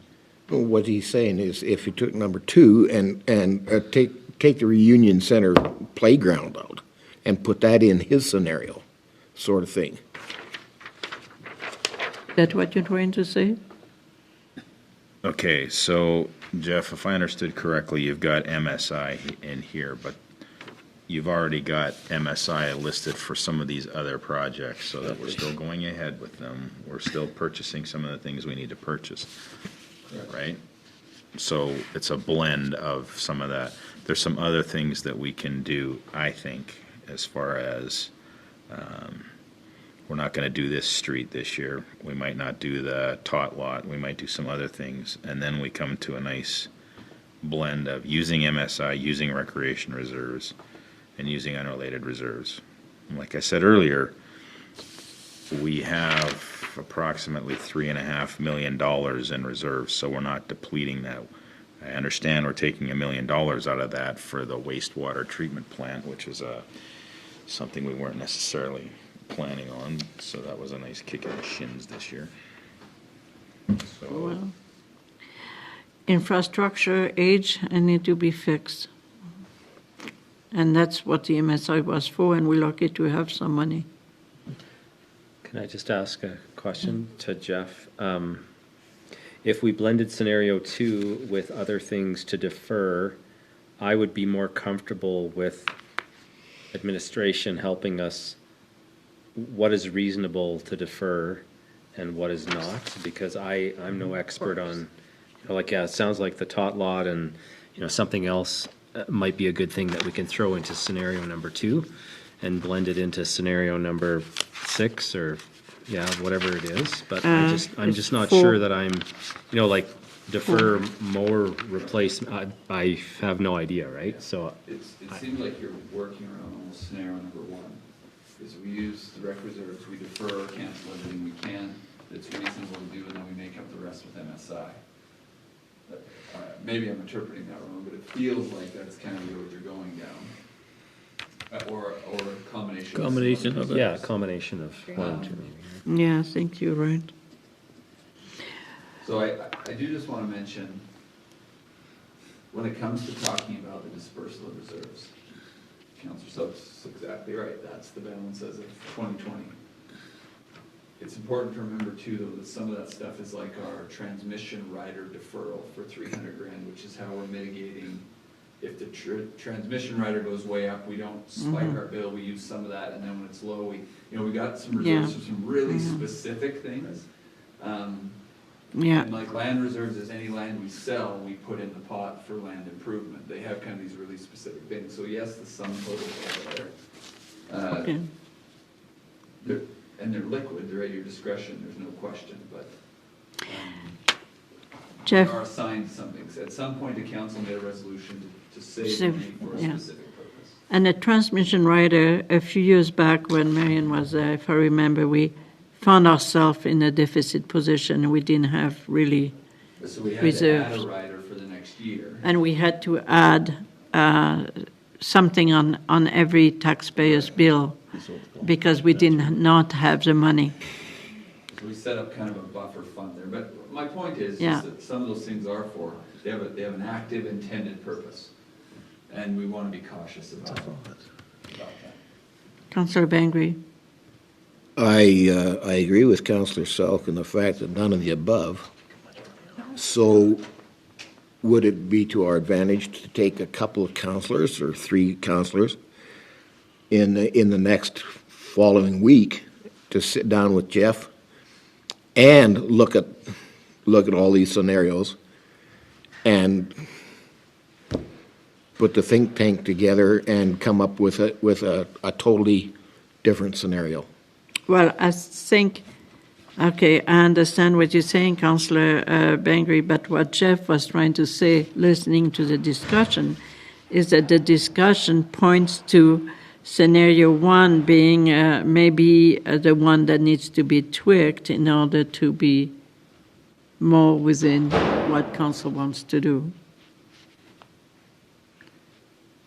What he's saying is if you took number 2 and take the Reunion Center playground out and put that in his scenario, sort of thing. That what you're trying to say? Okay, so Jeff, if I understood correctly, you've got MSI in here, but you've already got MSI listed for some of these other projects, so that we're still going ahead with them. We're still purchasing some of the things we need to purchase, right? So it's a blend of some of that. There's some other things that we can do, I think, as far as, we're not gonna do this street this year. We might not do the tot lot. We might do some other things. And then we come to a nice blend of using MSI, using recreation reserves, and using unrelated reserves. And like I said earlier, we have approximately $3.5 million in reserves, so we're not depleting that. I understand we're taking $1 million out of that for the wastewater treatment plant, which is something we weren't necessarily planning on, so that was a nice kick in the shins this year. So, Well, infrastructure, age, and need to be fixed. And that's what the MSI was for, and we're lucky to have some money. Can I just ask a question to Jeff? If we blended scenario 2 with other things to defer, I would be more comfortable with administration helping us what is reasonable to defer and what is not, because I'm no expert on, it sounds like the tot lot and, something else might be a good thing that we can throw into scenario number 2 and blend it into scenario number 6 or, whatever it is. But I'm just not sure that I'm, defer, mower, replace, I have no idea, right? So It seems like you're working around almost scenario number 1. Is we use the rec reserves, we defer, cancel everything we can, that's reasonable to do, and then we make up the rest with MSI. Maybe I'm interpreting that wrong, but it feels like that's kind of the road you're going down. Or a combination. Combination of it. Yeah, a combination of one and two maybe. Yeah, I think you're right. So I do just want to mention, when it comes to talking about the dispersal of reserves, Councillor Selk's exactly right, that's the balance as of 2020. It's important to remember too, though, that some of that stuff is like our transmission rider deferral for 300 grand, which is how we're mitigating. If the transmission rider goes way up, we don't spike our bill, we use some of that, and then when it's low, we got some reserves for some really specific things. Yeah. And like land reserves, as any land we sell, we put in the pot for land improvement. They have kind of these really specific things. So yes, the sum total are there. Okay. And they're liquid, they're at your discretion, there's no question, but Jeff? they are assigned something. So at some point, the council made a resolution to save So, money for a yeah. specific purpose. And the transmission rider, a few years back when Marion was there, if I remember, we found ourselves in a deficit position. We didn't have really, So we had reserves. to add a rider for the next year. and we had to add something on every taxpayer's bill because we did not have the money. So we set up kind of a buffer fund there. But my point is Yeah. just that some of those things are they have an active intended purpose. And we want to be cautious about that. Councillor Bengry? I agree with Councillor Selk in the fact that none of the above. So would it be to our advantage to take a couple of councillors or 3 councillors in the next following week to sit down with Jeff and look at all these scenarios and put the think tank together and come up with a totally different scenario? Well, I think, okay, I understand what you're saying, Councillor Bengry, but what Jeff was trying to say, listening to the discussion, is that the discussion points to scenario 1 being maybe the one that needs to be tweaked in order to be more within what council wants to do.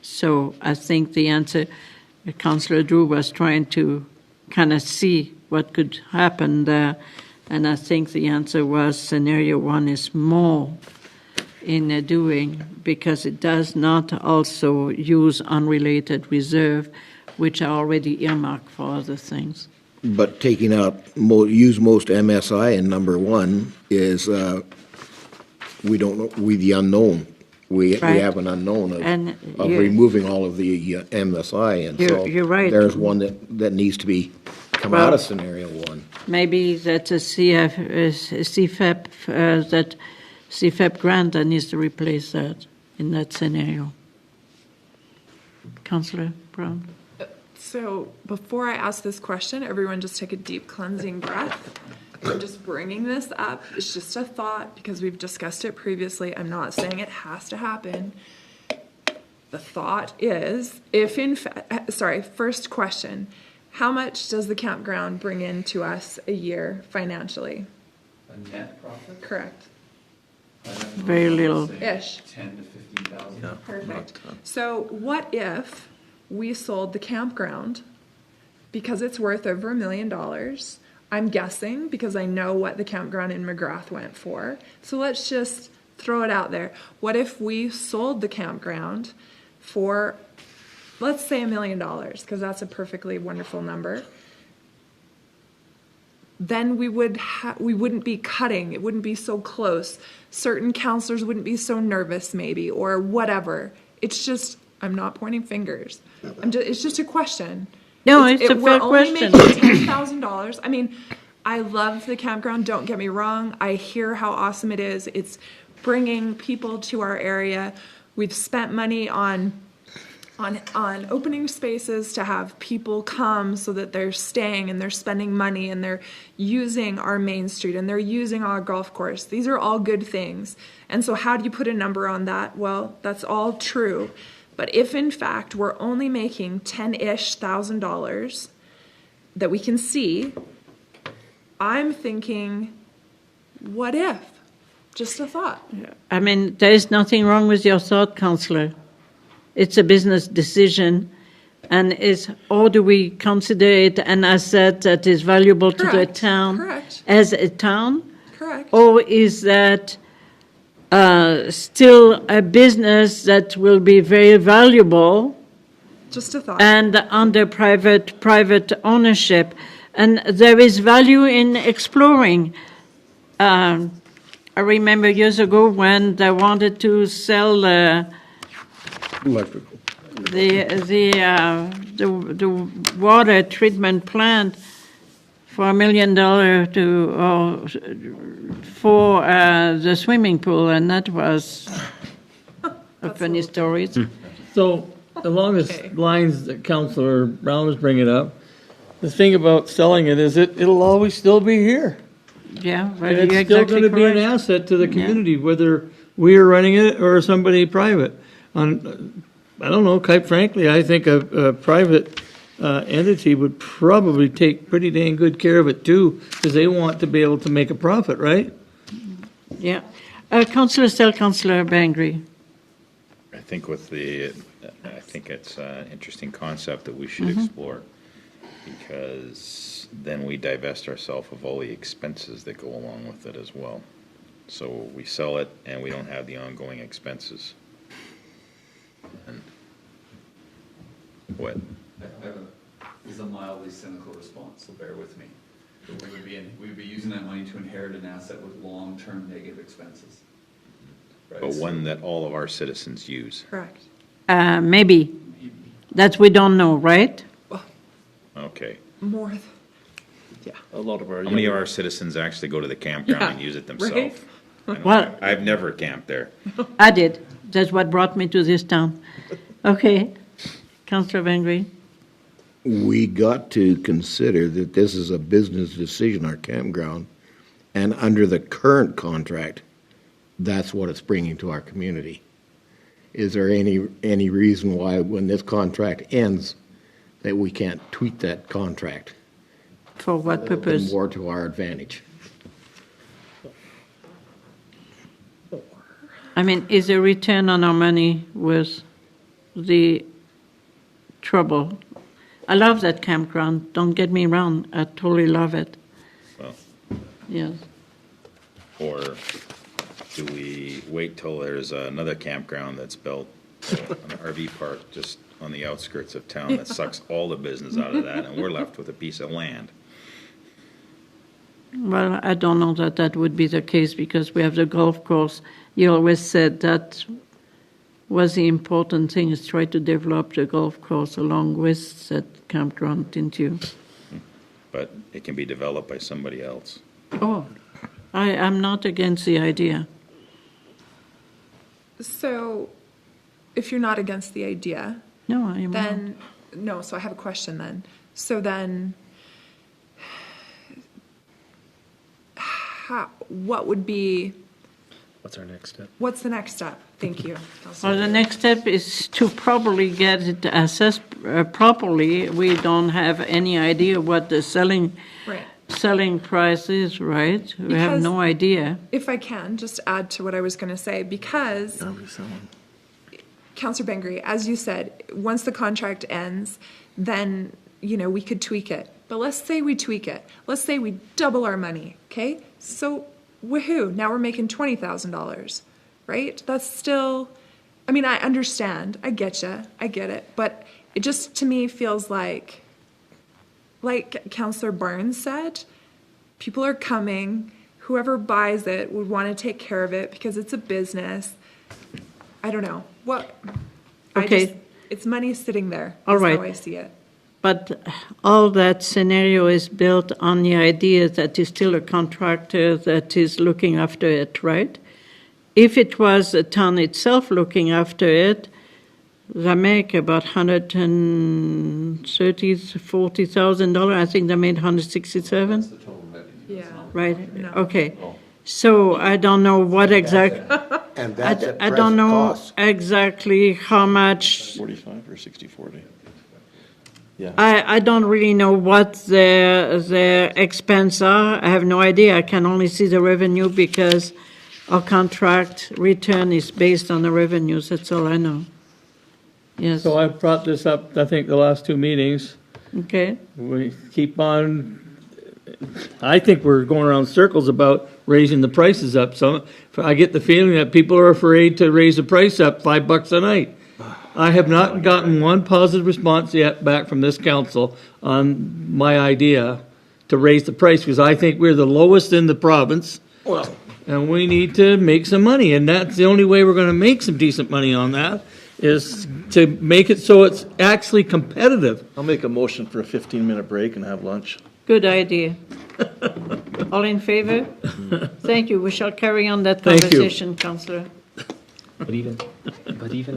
So I think the answer, Councillor Drew was trying to kind of see what could happen there, and I think the answer was scenario 1 is more in doing, because it does not also use unrelated reserve, which are already earmarked for other things. But taking out, use most MSI in number 1 is, we don't know, the unknown. We Right. have an unknown And of you- removing all of the MSI, and so You're right. there's one that needs to be come out of scenario 1. Maybe that's a CFEP, that CFEP grant that needs to replace that in that scenario. Councillor Brown? So before I ask this question, everyone just take a deep cleansing breath. I'm just bringing this up. It's just a thought because we've discussed it previously. I'm not saying it has to happen. The thought is, if in fact, first question, how much does the campground bring in to us a year financially? A net profit? Correct. Very little. Ish. 10 to 15,000. Perfect. So what if we sold the campground because it's worth over $1 million? I'm guessing because I know what the campground in McGrath went for. So let's just throw it out there. What if we sold the campground for, let's say $1 million, because that's a perfectly wonderful number. Then we wouldn't be cutting. It wouldn't be so close. Certain councillors wouldn't be so nervous, maybe, or whatever. It's just, I'm not pointing fingers. It's just a question. No, it's a fair question. We're only making $10,000. I mean, I love the campground. Don't get me wrong. I hear how awesome it is. It's bringing people to our area. We've spent money on opening spaces to have people come so that they're staying and they're spending money and they're using our main street and they're using our golf course. These are all good things. And so how do you put a number on that? Well, that's all true. But if in fact we're only making $10,000 that we can see, I'm thinking, what if? Just a thought. I mean, there is nothing wrong with your thought, Councillor. It's a business decision, and or do we consider it an asset that is valuable to the Correct. town Correct. as a town? Correct. Or is that still a business that will be very valuable Just a thought. and under private ownership? And there is value in exploring. I remember years ago when they wanted to sell Electrical. the water treatment plant for $1 million for the swimming pool, and that was a funny story. So, along the lines that Councillor Brown was bringing up, the thing about selling it is it'll always still be here. Yeah, but And you're it's still exactly gonna be an correct. asset to the community, whether we are running it or somebody private. I don't know, quite frankly, I think a private entity would probably take pretty dang good care of it too, because they want to be able to make a profit, right? Yeah. Councillor Selk, Councillor Bengry. I think I think it's an interesting concept that we should explore, because then we divest ourselves of all the expenses that go along with it as well. So we sell it and we don't have the ongoing expenses. And what? This is a mildly cynical response, so bear with me. But we would be using that money to inherit an asset with long-term negative expenses. Right? But one that all of our citizens use. Correct. Maybe. That we don't know, right? Okay. More. A lot of our. How many of our citizens actually go to the campground and use it themselves? Right? Well, I've never camped there. I did. That's what brought me to this town. Okay. Councillor Bengry. We got to consider that this is a business decision, our campground, and under the current contract, that's what it's bringing to our community. Is there any reason why, when this contract ends, that we can't tweak that contract? For what purpose? More to our advantage. I mean, is a return on our money worth the trouble? I love that campground. Don't get me wrong. I totally love it. Well, Yes. or do we wait till there's another campground that's built, an RV park just on the outskirts of town that sucks all the business out of that, and we're left with a piece of land? Well, I don't know that that would be the case because we have the golf course. You always said that was the important thing, is try to develop the golf course along with that campground, didn't you? But it can be developed by somebody else. Oh, I'm not against the idea. So, if you're not against the idea, No, I am not. then, no, so I have a question then. So then, what would be, What's our next step? what's the next step? Thank you. Well, the next step is to probably get it assessed properly. We don't have any idea what the selling price is, right? We have Because- no idea. If I can, just add to what I was going to say, because Councillor Bengry, as you said, once the contract ends, then, we could tweak it. But let's say we tweak it. Let's say we double our money, okay? So, woohoo, now we're making $20,000, right? That's still, I understand. I get it. But it just, to me, feels like Councillor Barnes said, people are coming. Whoever buys it would want to take care of it because it's a business. I don't know. Okay. It's money sitting there. All That's right. how I see it. But all that scenario is built on the idea that is still a contractor that is looking after it, right? If it was the town itself looking after it, they make about $140,000. I think they made $167. That's the total revenue. Yeah. Right? No. Okay. So I don't know what exact. And that's at I don't present know. cost. Exactly how much. 45 or 60/40. 60/40. Yeah. I don't really know what their expense are. I have no idea. I can only see the revenue because our contract return is based on the revenues. That's all I know. Yes, So I brought this up, I think, the last two meetings. okay. We keep on, I think we're going around circles about raising the prices up. So I get the feeling that people are afraid to raise the price up $5 a night. I have not gotten one positive response yet back from this council on my idea to raise the price, because I think we're the lowest in the province. Well, And we need to make some money, and that's the only way we're gonna make some decent money on that, is to make it so it's actually competitive. I'll make a motion for a 15-minute break and have lunch. Good idea. All in favor? Thank you. We shall carry on that Thank you. conversation, Councillor. But even